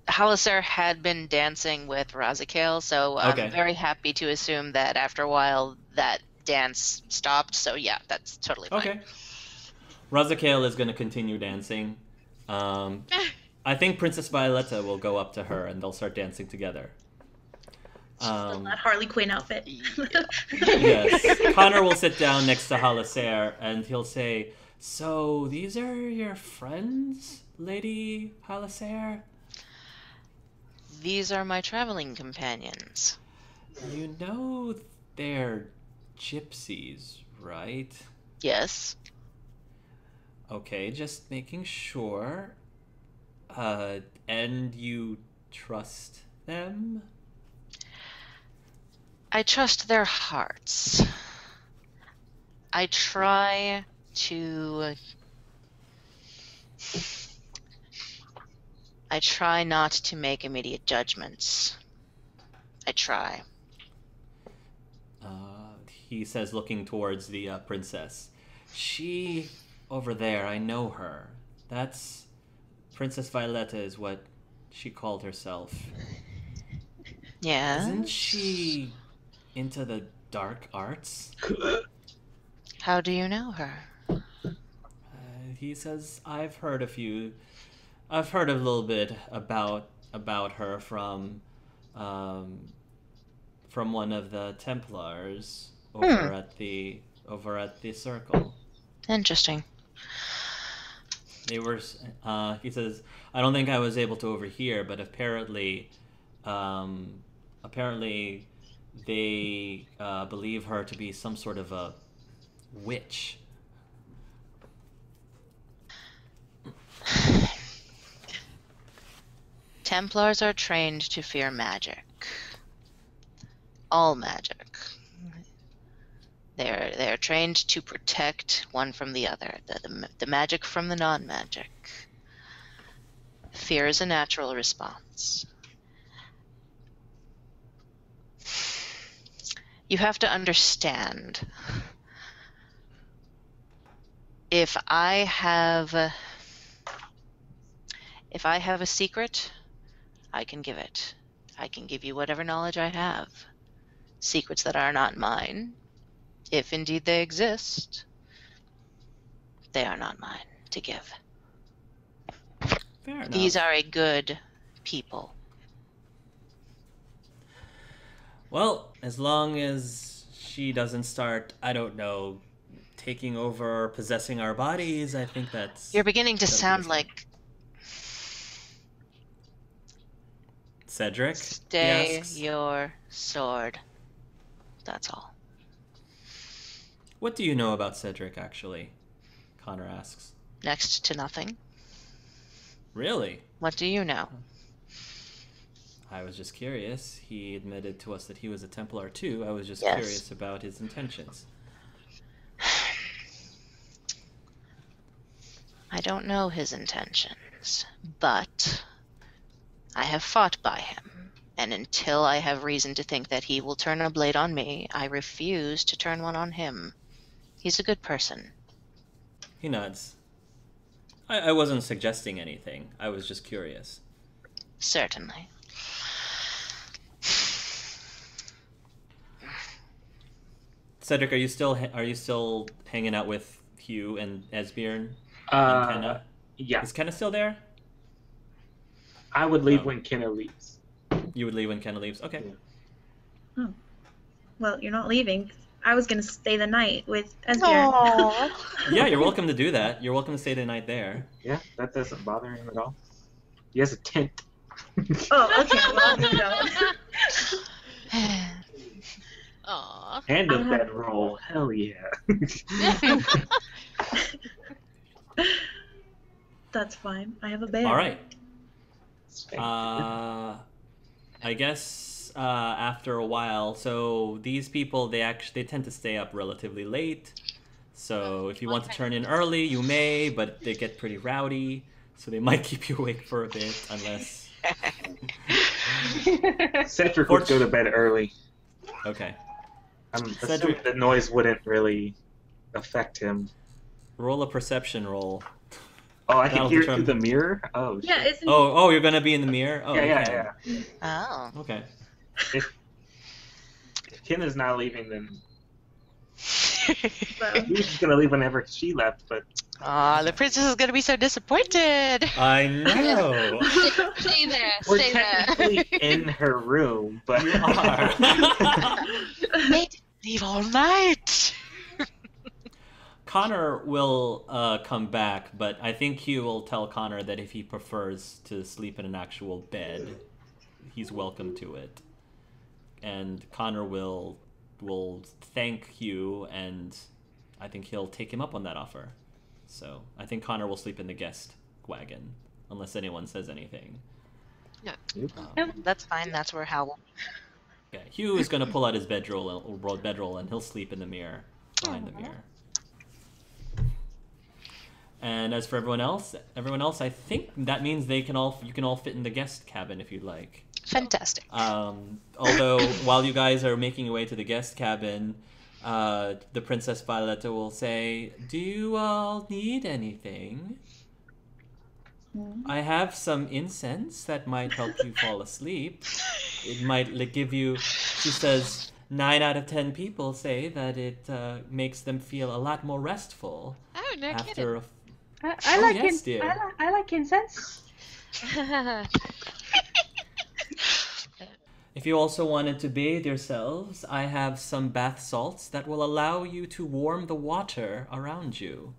Speaker 3: Halasair had been dancing with Razakale, so
Speaker 5: Okay.
Speaker 3: I'm very happy to assume that after a while that dance stopped. So yeah, that's totally fine.
Speaker 5: Okay. Razakale is going to continue dancing. I think Princess Violetta will go up to her and they'll start dancing together.
Speaker 6: Still that Harley Quinn outfit.
Speaker 5: Yes. Connor will sit down next to Halasair and he'll say, "So, these are your friends, Lady Halasair?"
Speaker 3: These are my traveling companions.
Speaker 5: You know they're gypsies, right?
Speaker 3: Yes.
Speaker 5: Okay, just making sure. And you trust them?
Speaker 3: I trust their hearts. I try not to make immediate judgments. I try.
Speaker 5: He says, looking towards the princess. She over there, I know her. That's Princess Violetta is what she called herself.
Speaker 3: Yeah.
Speaker 5: Isn't she into the dark arts?
Speaker 3: How do you know her?
Speaker 5: He says, I've heard a little bit about her from one of the Templars over at the circle. Interesting. They were. He says, "I don't think I was able to overhear, but apparently they believe her to be some sort of a witch."
Speaker 3: Templars are trained to fear magic. All magic. They're trained to protect one from the other, the magic from the non-magic. Fear is a natural response. You have to understand, if I have a secret, I can give it. I can give you whatever knowledge I have. Secrets that are not mine, if indeed they exist, they are not mine to give.
Speaker 5: Fair enough.
Speaker 3: These are a good people.
Speaker 5: Well, as long as she doesn't start, I don't know, taking over or possessing our bodies, I think that's...
Speaker 3: You're beginning to sound like...
Speaker 5: Cedric?
Speaker 3: Stay your sword. That's all.
Speaker 5: What do you know about Cedric, actually? Connor asks.
Speaker 3: Next to nothing.
Speaker 5: Really?
Speaker 3: What do you know?
Speaker 5: I was just curious. He admitted to us that he was a Templar too. I was just
Speaker 3: Yes.
Speaker 5: curious about his intentions.
Speaker 3: I don't know his intentions, but I have fought by him, And until I have reason to think that he will turn a blade on me, I refuse to turn one on him. He's a good person.
Speaker 5: He nods. I wasn't suggesting anything. I was just curious.
Speaker 3: Certainly.
Speaker 5: Cedric, are you still hanging out with Hugh and Esbjorn and Kenna?
Speaker 4: Yeah.
Speaker 5: Is Kenna still there?
Speaker 4: I would leave when Kenna leaves.
Speaker 5: You would leave when Kenna leaves? Okay.
Speaker 4: Yeah.
Speaker 6: Oh. Well, you're not leaving. I was going to stay the night with Esbjorn.
Speaker 3: Aww.
Speaker 5: Yeah, you're welcome to do that. You're welcome to stay the night there.
Speaker 4: Yeah, that doesn't bother him at all. He has a tent.
Speaker 6: Oh, okay. Well, no.
Speaker 1: Aww.
Speaker 4: And a bedroll. Hell yeah.
Speaker 6: That's fine. I have a bear.
Speaker 5: All right. I guess after a while, so these people they tend to stay up relatively late. So if you want to turn in early, you may, but they get pretty rowdy, so they might keep you awake for a bit unless.
Speaker 4: Cedric would go to bed early.
Speaker 5: Okay.
Speaker 4: I'm assuming
Speaker 5: Cedric-
Speaker 4: the noise wouldn't really affect him.
Speaker 5: Roll a perception roll.
Speaker 4: Oh, I can
Speaker 5: That'll
Speaker 4: hear it
Speaker 5: determine-
Speaker 4: through the mirror? Oh,
Speaker 6: Yeah,
Speaker 4: shit.
Speaker 6: isn't
Speaker 5: Oh, you're gonna be in the mirror. Oh,
Speaker 4: Yeah,
Speaker 5: okay.
Speaker 4: yeah.
Speaker 3: Oh.
Speaker 5: Okay.
Speaker 4: If Kenna's not leaving, then
Speaker 6: so.
Speaker 4: he was just gonna leave whenever she left, but
Speaker 3: Aw, the princess is gonna be so disappointed.
Speaker 5: I know.
Speaker 1: Stay there.
Speaker 4: we're
Speaker 1: Stay
Speaker 4: technically
Speaker 1: there.
Speaker 4: in her room, but
Speaker 5: You are.
Speaker 3: They didn't leave all night.
Speaker 5: Connor will come back, but I think Hugh will tell Connor that if he prefers to sleep in an actual bed, he's welcome to it. And Connor will thank Hugh, and I think he'll take him up on that offer. So I think Connor will sleep in the guest wagon, unless anyone says anything.
Speaker 3: That's fine. That's where Hal will.
Speaker 5: Yeah, Hugh is going to pull out his bedroll, and he'll sleep in the mirror, behind the mirror. And as for everyone else, I think that means you can all fit in the guest cabin if you'd like.
Speaker 3: Fantastic.
Speaker 5: Although while you guys are making your way to the guest cabin, the Princess Violetta will say, "Do you all need anything? I have some incense that might help you fall asleep. It might give you," she says, 9 out of 10 people say that it makes them feel a lot more restful
Speaker 1: Oh, no
Speaker 5: after a
Speaker 2: I
Speaker 5: Oh,
Speaker 2: like
Speaker 5: yes, dear.
Speaker 2: I like incense.
Speaker 1: kidding.
Speaker 5: If you also wanted to bathe yourselves, I have some bath salts that will allow you to warm the water around you.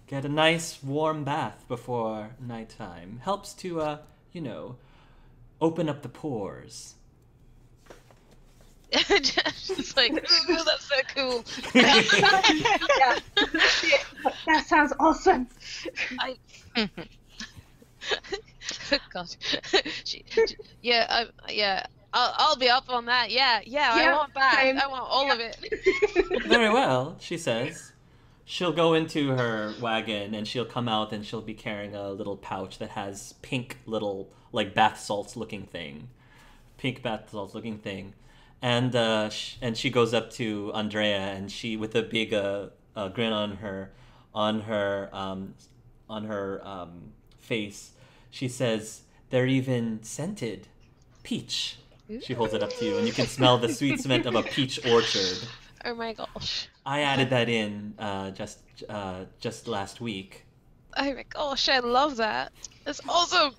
Speaker 5: Get a nice warm bath before nighttime. Helps to, open up the pores.
Speaker 1: Just like, ooh, that's so cool.
Speaker 2: Yeah. That sounds awesome.
Speaker 1: God. I'll be up on that. Yeah, I
Speaker 2: Yeah,
Speaker 1: want that.
Speaker 2: same.
Speaker 1: I want all of it.
Speaker 5: Very well, she says. She'll go into her wagon and she'll come out and she'll be carrying a little pouch that has pink little, like, bath salts looking thing. Pink bath salts looking thing. And she goes up to Andrea and she, with a big grin on her face, she says, "They're even scented. Peach." She holds it up to you and you can smell the sweet scent of a peach orchard.
Speaker 1: Oh my gosh.
Speaker 5: I added that in just last week.
Speaker 1: Oh my gosh, I love that. That's awesome.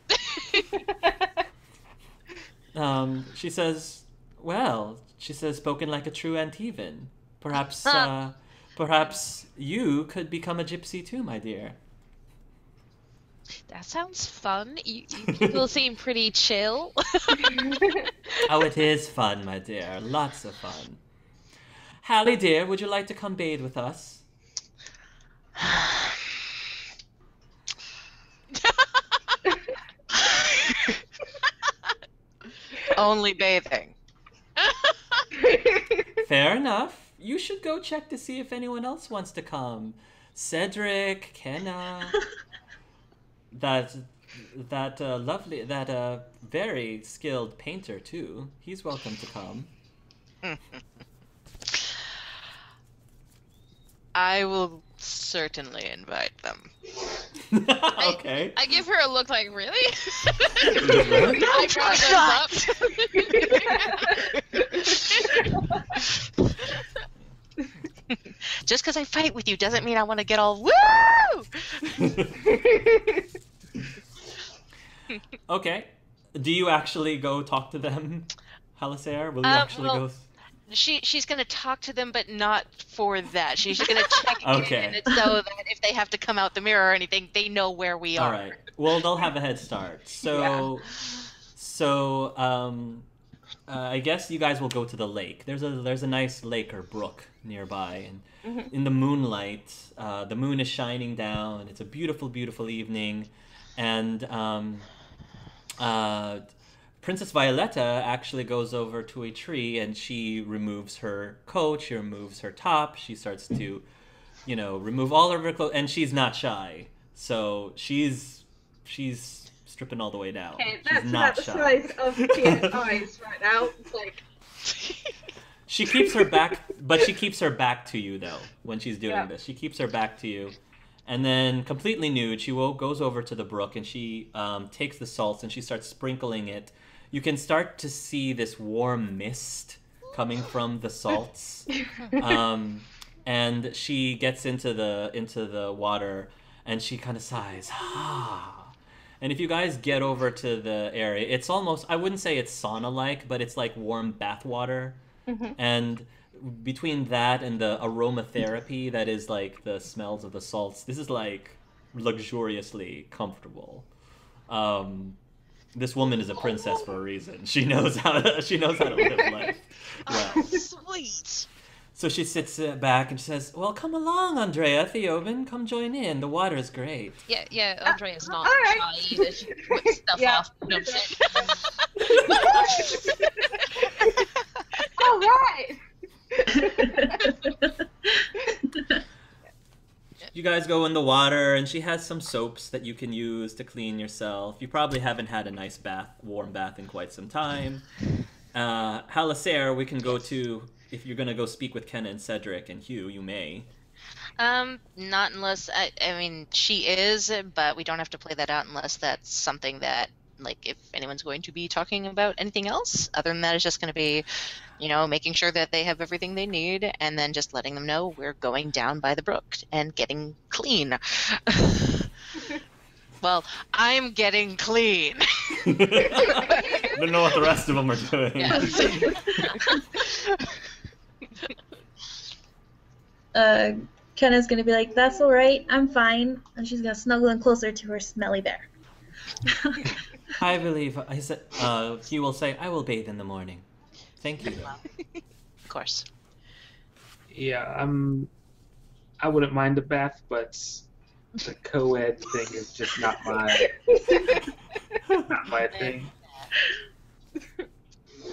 Speaker 5: She says, spoken like a true Antivan. Perhaps you could become a gypsy too, my dear.
Speaker 1: That sounds fun. You people seem pretty chill.
Speaker 5: Oh, it is fun, my dear. Lots of fun. Hallie, dear, would you like to come bathe with us?
Speaker 3: Only bathing.
Speaker 5: Fair enough. You should go check to see if anyone else wants to come. Cedric, Kenna. very skilled painter too. He's welcome to come.
Speaker 3: I will certainly invite them.
Speaker 5: Okay.
Speaker 1: I give her a look like, really?
Speaker 5: Really?
Speaker 1: I brought those up.
Speaker 3: Just because I fight with you doesn't mean I want to get all woo!
Speaker 5: Okay. Do you actually go talk to them, Halisair? Will you actually
Speaker 3: well,
Speaker 5: go?
Speaker 3: She's gonna talk to them, but not for that. She's just gonna check
Speaker 5: Okay.
Speaker 3: in so that if they have to come out the mirror or anything, they know where we are.
Speaker 5: All right. Well, they'll have a head start. So, I guess you guys will go to the lake. There's a nice lake or brook nearby, and in the moonlight, the moon is shining down. It's a beautiful, beautiful evening, and Princess Violetta actually goes over to a tree and she removes her coat, she removes her top, she starts to, remove all of her clothes, and she's not shy. So she's stripping all the way down.
Speaker 2: Okay,
Speaker 5: she's
Speaker 2: that's
Speaker 5: not
Speaker 2: about the
Speaker 5: shy.
Speaker 2: size of Tia's eyes right now. It's like...
Speaker 5: She keeps her back, but she keeps her back to you though when she's doing this. She keeps her back to you. And then, completely nude, she goes over to the brook and she takes the salts and she starts sprinkling it. You can start to see this warm mist coming from the salts. And she gets into the water and she kind of sighs. And if you guys get over to the area, it's almost, I wouldn't say it's sauna-like, but it's like warm bath water. And between that and the aromatherapy that is like the smells of the salts, this is like luxuriously comfortable. This woman is a princess for a reason. She knows how to live life well.
Speaker 1: Oh, sweet.
Speaker 5: So she sits back and she says, "Well, come along, Andrea, Theoben, come join in. The water is great."
Speaker 1: Yeah, Andrea's not
Speaker 2: all right.
Speaker 1: shy either. She puts stuff off. No shit.
Speaker 2: All right.
Speaker 5: You guys go in the water, and she has some soaps that you can use to clean yourself. You probably haven't had a nice warm bath in quite some time. Halisair, we can go to, if you're going to go speak with Kenna and Cedric and Hugh, you may.
Speaker 3: Not unless, I mean, she is, but we don't have to play that out unless that's something that, like, if anyone's going to be talking about anything else. Other than that, it's just going to be, making sure that they have everything they need, and then just letting them know we're going down by the brook and getting clean. Well, I'm getting clean.
Speaker 5: I don't know what the rest of them are doing.
Speaker 6: Kenna's gonna be like, "That's all right, I'm fine," and she's gonna snuggle in closer to her smelly bear.
Speaker 5: I believe, he will say, "I will bathe in the morning." Thank you.
Speaker 3: Of course.
Speaker 4: Yeah, I wouldn't mind a bath, but the co-ed thing is just not my thing.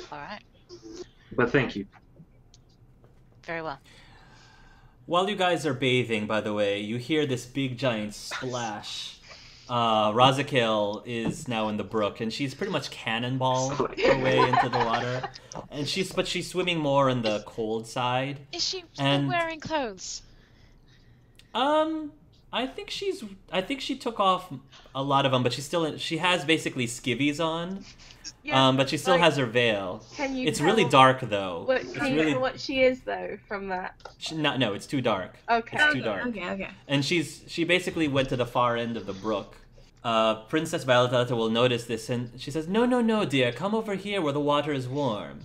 Speaker 3: All right.
Speaker 4: But thank you.
Speaker 3: Very well.
Speaker 5: While you guys are bathing, by the way, you hear this big giant splash. Razakil is now in the brook, and she's pretty much cannonballed her way into the water. And she's swimming more on the cold side.
Speaker 1: Is she still wearing clothes?
Speaker 5: I think she took off a lot of them, but she has basically skivvies on.
Speaker 2: Yeah,
Speaker 5: but she still has her veil.
Speaker 2: Can you
Speaker 5: It's
Speaker 2: tell
Speaker 5: really dark though.
Speaker 2: Can you tell what she is though from that?
Speaker 5: No, it's too dark.
Speaker 2: Okay.
Speaker 5: It's too dark.
Speaker 6: Okay.
Speaker 5: And she basically went to the far end of the brook. Princess Violetta will notice this, and she says, No, dear, come over here where the water is warm.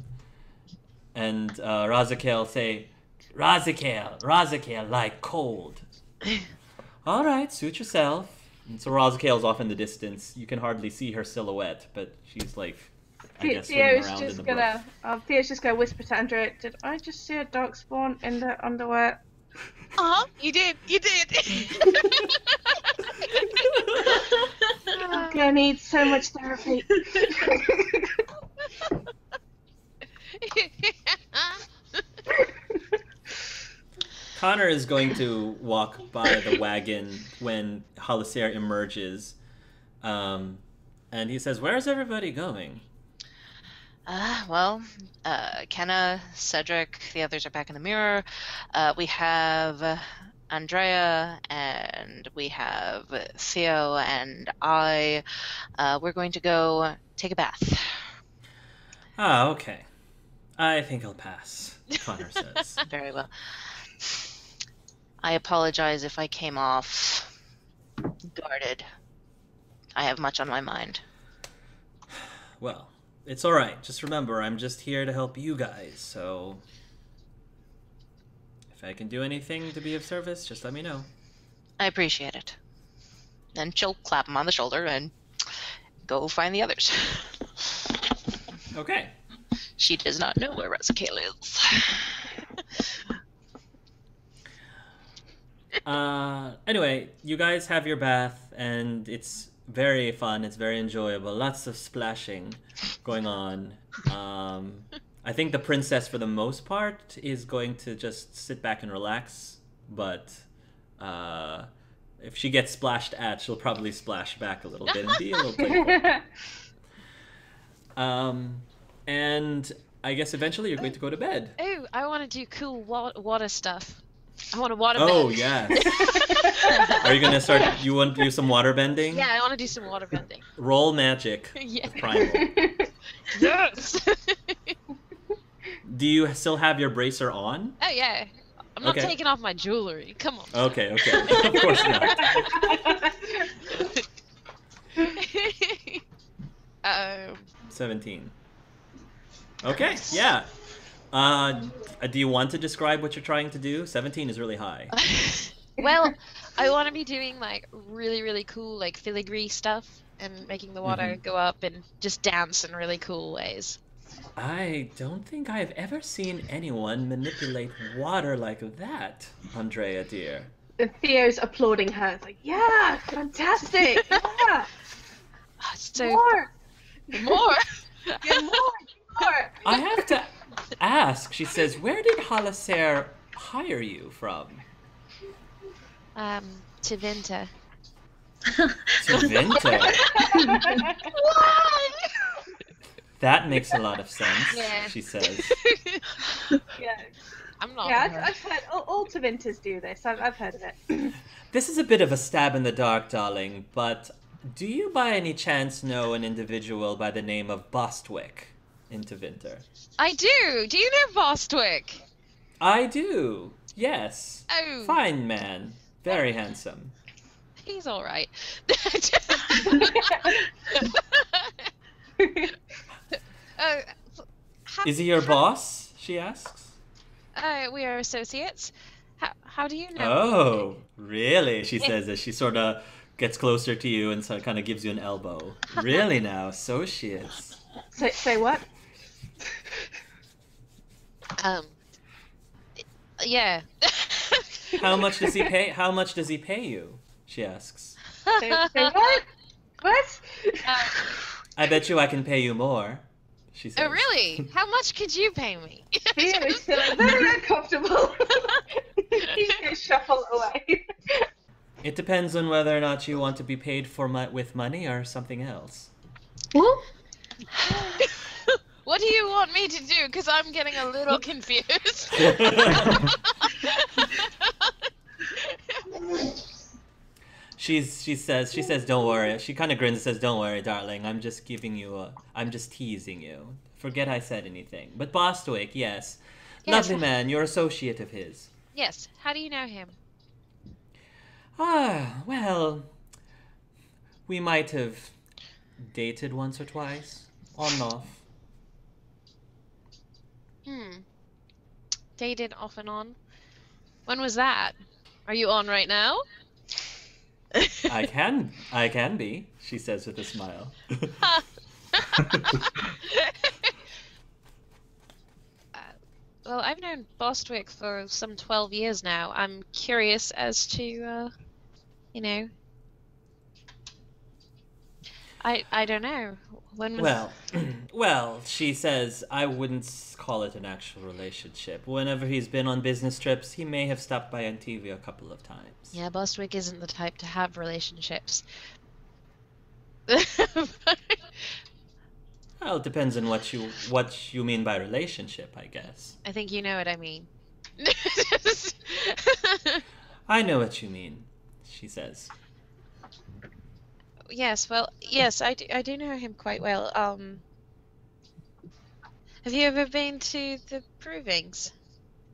Speaker 5: And Razakil say, Razakil, like cold. All right, suit yourself. And so Razakil's off in the distance. You can hardly see her silhouette, but she's like, I guess, swimming around in the brook.
Speaker 2: Theo's just gonna whisper to Andrea, "Did I just see a dark spawn in the underwear?"
Speaker 1: You did.
Speaker 2: I'm gonna need so much therapy.
Speaker 5: Connor is going to walk by the wagon when Halisair emerges. And he says, "Where's everybody going?"
Speaker 3: Well, Kenna, Cedric, the others are back in the mirror. We have Andrea, and we have Theo, and I. We're going to go take a bath.
Speaker 5: Ah, okay. I think I'll pass, Connor says.
Speaker 3: Very well. I apologize if I came off guarded. I have much on my mind.
Speaker 5: Well, it's all right. Just remember, I'm just here to help you guys, so if I can do anything to be of service, just let me know.
Speaker 3: I appreciate it. Then she'll clap him on the shoulder and go find the others.
Speaker 5: Okay.
Speaker 3: She does not know where Resurgence is.
Speaker 5: Anyway, you guys have your bath, and it's very fun. It's very enjoyable. Lots of splashing going on. I think the princess, for the most part, is going to just sit back and relax. But if she gets splashed at, she'll probably splash back a little bit and be a little playful. And I guess eventually you're going to go to bed.
Speaker 1: Oh, I want to do cool water stuff. I want to water
Speaker 5: Oh,
Speaker 1: bend.
Speaker 5: yes. Are you going to start... You want to do some water bending?
Speaker 1: Yeah, I want to do some water bending.
Speaker 5: Roll magic.
Speaker 1: Yeah.
Speaker 5: Primal.
Speaker 1: Yes!
Speaker 5: Do you still have your bracer on?
Speaker 1: Oh, yeah. I'm not
Speaker 5: Okay.
Speaker 1: taking off my jewelry. Come on.
Speaker 5: Okay. Of course not. 17. Okay, yeah. Do you want to describe what you're trying to do? 17 is really high.
Speaker 1: Well, I want to be doing like really, really cool like filigree stuff and making the water go up and just dance in really cool ways.
Speaker 5: I don't think I've ever seen anyone manipulate water like that, Andrea, dear.
Speaker 2: And Theo's applauding her. It's like, yeah, fantastic. Yeah,
Speaker 1: So
Speaker 2: more.
Speaker 1: more.
Speaker 2: Yeah, more.
Speaker 5: I have to ask, she says, where did Halaser hire you from?
Speaker 1: To Vinta.
Speaker 5: To Vinta. That makes a lot of sense,
Speaker 1: Yeah.
Speaker 5: she says.
Speaker 2: Yeah,
Speaker 1: I'm not.
Speaker 2: yeah. I've heard all Tavinters do this. I've heard of it.
Speaker 5: This is a bit of a stab in the dark, darling, but do you by any chance know an individual by the name of Bostwick in Tevinter?
Speaker 1: I do. Do you know Bostwick?
Speaker 5: I do, yes.
Speaker 1: Oh.
Speaker 5: Fine man. Very handsome.
Speaker 1: He's all right.
Speaker 5: Is he your boss? She asks.
Speaker 1: We are associates. How do you know?
Speaker 5: Oh, really? She says as she sort of gets closer to you and so kind of gives you an elbow. Really now, associates.
Speaker 2: Say what?
Speaker 1: Yeah.
Speaker 5: How much does he pay? How much does he pay you? She asks.
Speaker 2: Say what? What?
Speaker 5: I bet you I can pay you more. She says.
Speaker 1: Oh, really? How much could you pay me?
Speaker 2: Theo is feeling very uncomfortable. He's going to shuffle away.
Speaker 5: It depends on whether or not you want to be paid for with money or something else.
Speaker 1: What do you want me to do? Because I'm getting a little confused.
Speaker 5: She says, don't worry. She kind of grins and says, don't worry, darling. I'm just teasing you. Forget I said anything. But Bostwick, yes. Lovely man, you're associate of his.
Speaker 1: Yes. How do you know him?
Speaker 5: Ah, well, we might have dated once or twice, on and off.
Speaker 1: Dated off and on. When was that? Are you on right now?
Speaker 5: I can be, she says with a smile.
Speaker 1: Well, I've known Bostwick for some 12 years now. I'm curious as to, I don't know. When was...
Speaker 5: Well, she says I wouldn't call it an actual relationship. Whenever he's been on business trips, he may have stopped by Antivan a couple of times.
Speaker 1: Yeah, Bostwick isn't the type to have relationships.
Speaker 5: Well, it depends on what you mean by relationship, I guess.
Speaker 1: I think you know what I mean.
Speaker 5: I know what you mean, she says.
Speaker 1: Yes, well, yes, I do know him quite well. Have you ever been to the Provings?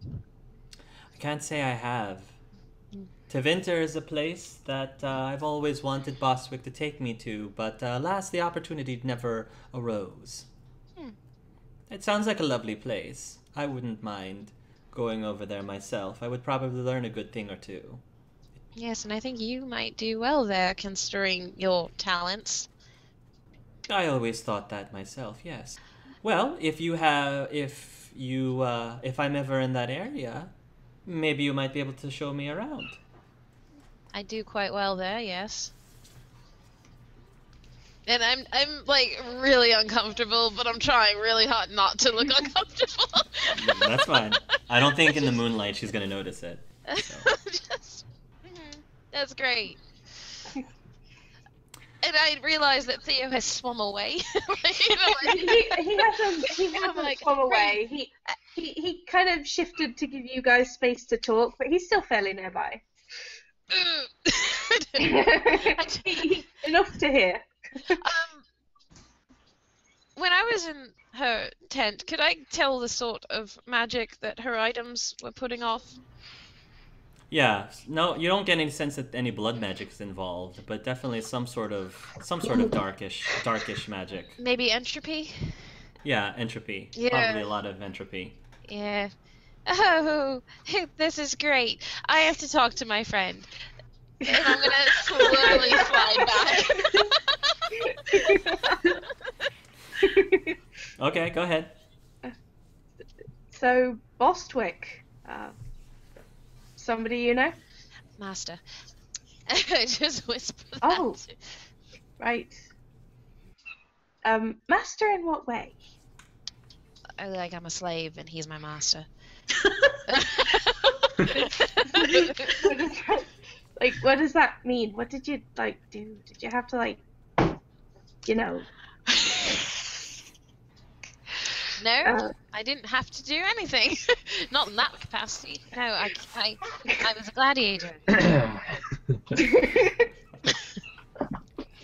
Speaker 5: I can't say I have. Tevinter is a place that I've always wanted Bostwick to take me to, but alas, the opportunity never arose. It sounds like a lovely place. I wouldn't mind going over there myself. I would probably learn a good thing or two.
Speaker 1: Yes, and I think you might do well there, considering your talents.
Speaker 5: I always thought that myself, yes. Well, if I'm ever in that area, maybe you might be able to show me around.
Speaker 1: I do quite well there, yes. And I'm like really uncomfortable, but I'm trying really hard not to look uncomfortable.
Speaker 5: That's fine. I don't think in the moonlight she's gonna notice it. So.
Speaker 1: That's great. And I realized that Theo has swum away.
Speaker 2: He hasn't swum away. He kind of shifted to give you guys space to talk, but he's still fairly nearby. Enough to hear.
Speaker 1: When I was in her tent, could I tell the sort of magic that her items were putting off?
Speaker 5: Yeah, no, you don't get any sense that any blood magic is involved, but definitely some sort of darkish magic.
Speaker 1: Maybe entropy?
Speaker 5: Yeah, entropy.
Speaker 1: Yeah.
Speaker 5: Probably a lot of entropy.
Speaker 1: Yeah. Oh, this is great. I have to talk to my friend. And I'm gonna slowly slide back.
Speaker 5: Okay, go ahead.
Speaker 2: So, Bostwick, somebody you know?
Speaker 1: Master. I just whisper that.
Speaker 2: Oh, right. Master in what way?
Speaker 1: Like I'm a slave and he's my master.
Speaker 2: Like, what does that mean? What did you, like, do? Did you have to, like, you know...
Speaker 1: No, I didn't have to do anything. Not in that capacity. No, I was a gladiator.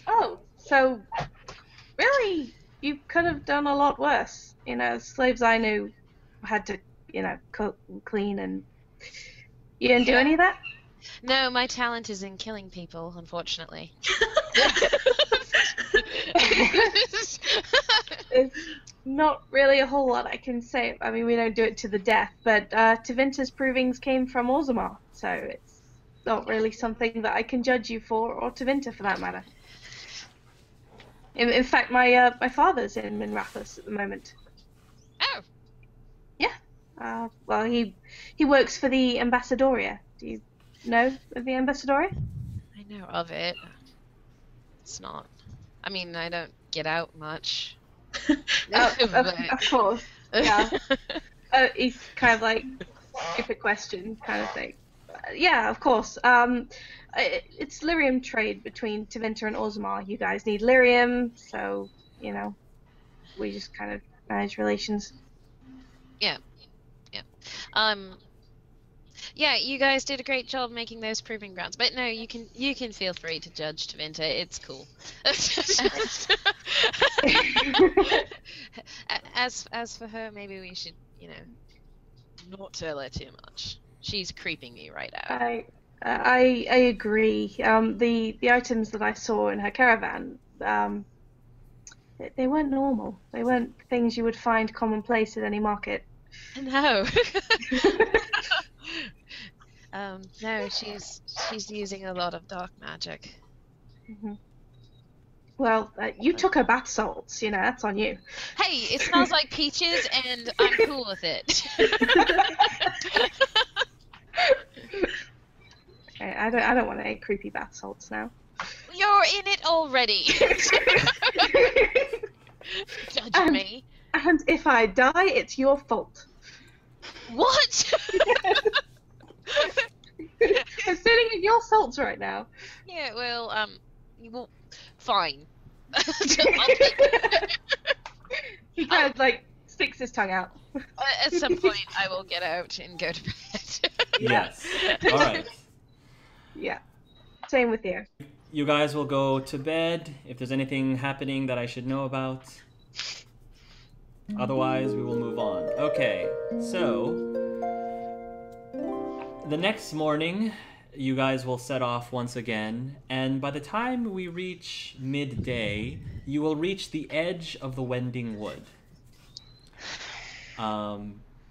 Speaker 2: Oh, so, really, you could have done a lot worse. You know, slaves I knew had to, you know, cook and clean, and you didn't do any of that?
Speaker 1: No, my talent is in killing people, unfortunately.
Speaker 2: There's not really a whole lot I can say. I mean, we don't do it to the death, but Tevinter's provings came from Orzammar, so it's not really something that I can judge you for, or Tevinter for that matter. In fact, my father's in Minrathous at the moment.
Speaker 1: Oh.
Speaker 2: Yeah. Well, he works for the Ambassadoria. Do you know of the Ambassadoria?
Speaker 1: I know of it. It's not. I mean, I don't get out much.
Speaker 2: Of course. Yeah. He's kind of like stupid question kind of thing. Yeah, of course. It's lyrium trade between Tevinter and Orzammar. You guys need lyrium, so you know, we just kind of manage relations.
Speaker 1: Yeah. Yeah, you guys did a great job making those proving grounds. But no, you can feel free to judge Tevinter. It's cool. As for her, maybe we should, you know, not tell her too much. She's creeping me right out.
Speaker 2: I agree. The items that I saw in her caravan, they weren't normal. They weren't things you would find commonplace at any market.
Speaker 1: No. No, she's using a lot of dark magic.
Speaker 2: Mm-hmm. Well, you took her bath salts, you know, that's on you.
Speaker 1: Hey, it smells like peaches, and I'm cool with it.
Speaker 2: Okay, I don't want any creepy bath salts now.
Speaker 1: You're in it already. Judge me.
Speaker 2: And if I die, it's your fault.
Speaker 1: What?
Speaker 2: I'm sitting in your salts right now.
Speaker 1: Yeah, well, fine.
Speaker 2: He kind of like sticks his tongue out.
Speaker 1: At some point, I will get out and go to bed.
Speaker 5: Yes. All right.
Speaker 2: Yeah. Same with you.
Speaker 5: You guys will go to bed. If there's anything happening that I should know about. Otherwise, we will move on. Okay, so the next morning, you guys will set off once again, and by the time we reach midday, you will reach the edge of the Wending Wood.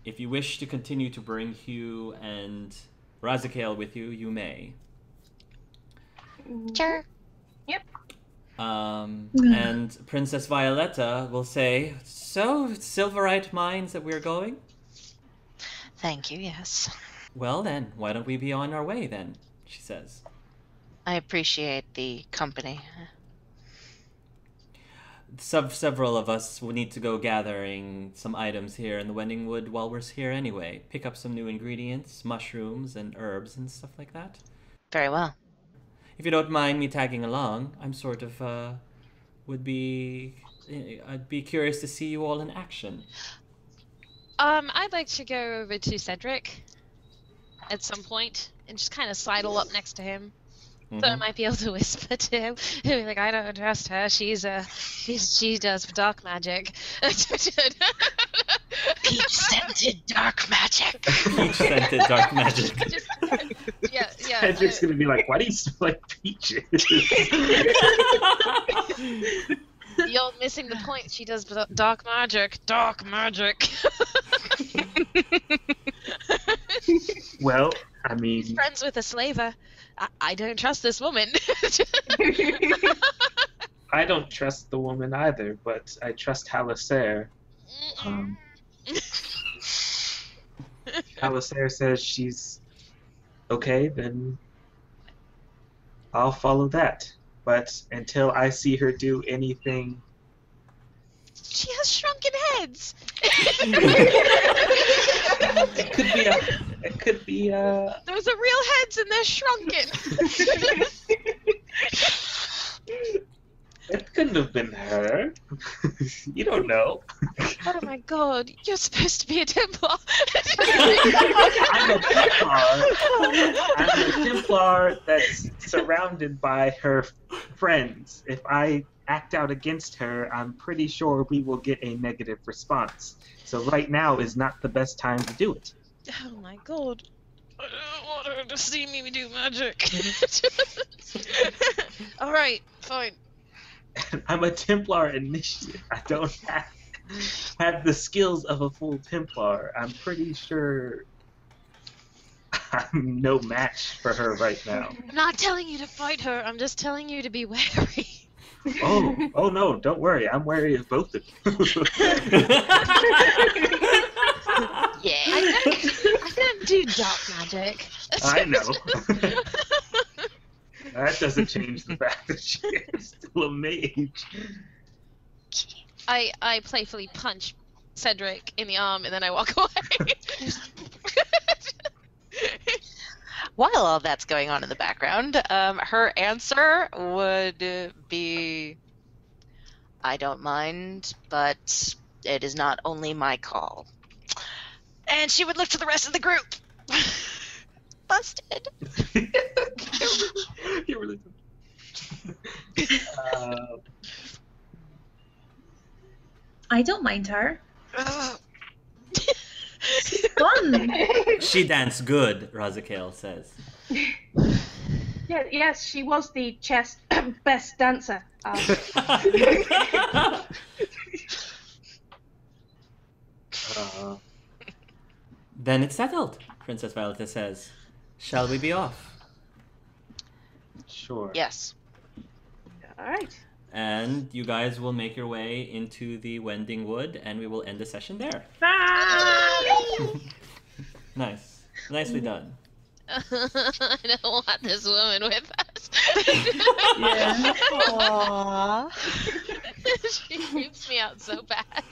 Speaker 5: If you wish to continue to bring Hugh and Razikael with you, you may.
Speaker 3: Sure.
Speaker 2: Yep.
Speaker 5: And Princess Violetta will say, "So, it's Silverite Mines that we're going?
Speaker 3: Thank you, yes.
Speaker 5: Well then, why don't we be on our way then?" she says.
Speaker 3: I appreciate the company.
Speaker 5: Several of us will need to go gathering some items here in the Wending Wood while we're here anyway. Pick up some new ingredients, mushrooms and herbs and stuff like that.
Speaker 3: Very well.
Speaker 5: If you don't mind me tagging along, I'm sort of, I'd be curious to see you all in action.
Speaker 1: I'd like to go over to Cedric at some point and just kind of sidle up next to him. So I might be able to whisper to him. He'll be like, "I don't trust her. She does dark magic."
Speaker 3: Peach-scented dark magic.
Speaker 5: Peach-scented dark magic.
Speaker 1: Yeah.
Speaker 4: Cedric's gonna be like, "Why do you smell like peaches?"
Speaker 1: You're missing the point. She does dark magic. Dark magic.
Speaker 4: Well, I mean,
Speaker 1: He's friends with a slaver. I don't trust this woman.
Speaker 4: I don't trust the woman either, but I trust Halasair. Halasair says she's okay, then I'll follow that. But until I see her do anything...
Speaker 1: She has shrunken heads.
Speaker 4: It could be
Speaker 1: Those are real heads and they're shrunken.
Speaker 4: It couldn't have been her. You don't know.
Speaker 1: Oh my god, you're supposed to be a Templar.
Speaker 4: I'm a Templar. I'm a Templar that's surrounded by her friends. If I act out against her, I'm pretty sure we will get a negative response. So right now is not the best time to do it.
Speaker 1: Oh my god. I don't want her to see me do magic. Alright, fine.
Speaker 4: I'm a Templar initiate. I don't have the skills of a full Templar. I'm pretty sure I'm no match for her right now.
Speaker 1: I'm not telling you to fight her, I'm just telling you to be wary.
Speaker 4: Oh no, don't worry. I'm wary of both of you.
Speaker 3: Yeah.
Speaker 1: I don't do dark magic.
Speaker 4: I know. That doesn't change the fact that she is still a mage.
Speaker 1: I playfully punch Cedric in the arm and then I walk away.
Speaker 3: While all that's going on in the background, her answer would be, "I don't mind, but it is not only my call." And she would look to the rest of the group. Busted.
Speaker 4: You really
Speaker 6: I don't mind her.
Speaker 1: Ugh.
Speaker 6: Fun.
Speaker 5: She danced good, Razikael says.
Speaker 2: Yeah, yes, she was the chess best dancer.
Speaker 5: Then it's settled, Princess Violetta says. Shall we be off?
Speaker 4: Sure.
Speaker 3: Yes.
Speaker 2: All right.
Speaker 5: And you guys will make your way into the Wending Wood, and we will end the session there. Nice. Nicely done.
Speaker 1: I don't want this woman with us.
Speaker 3: Yeah. Aww.
Speaker 1: She creeps me out so bad.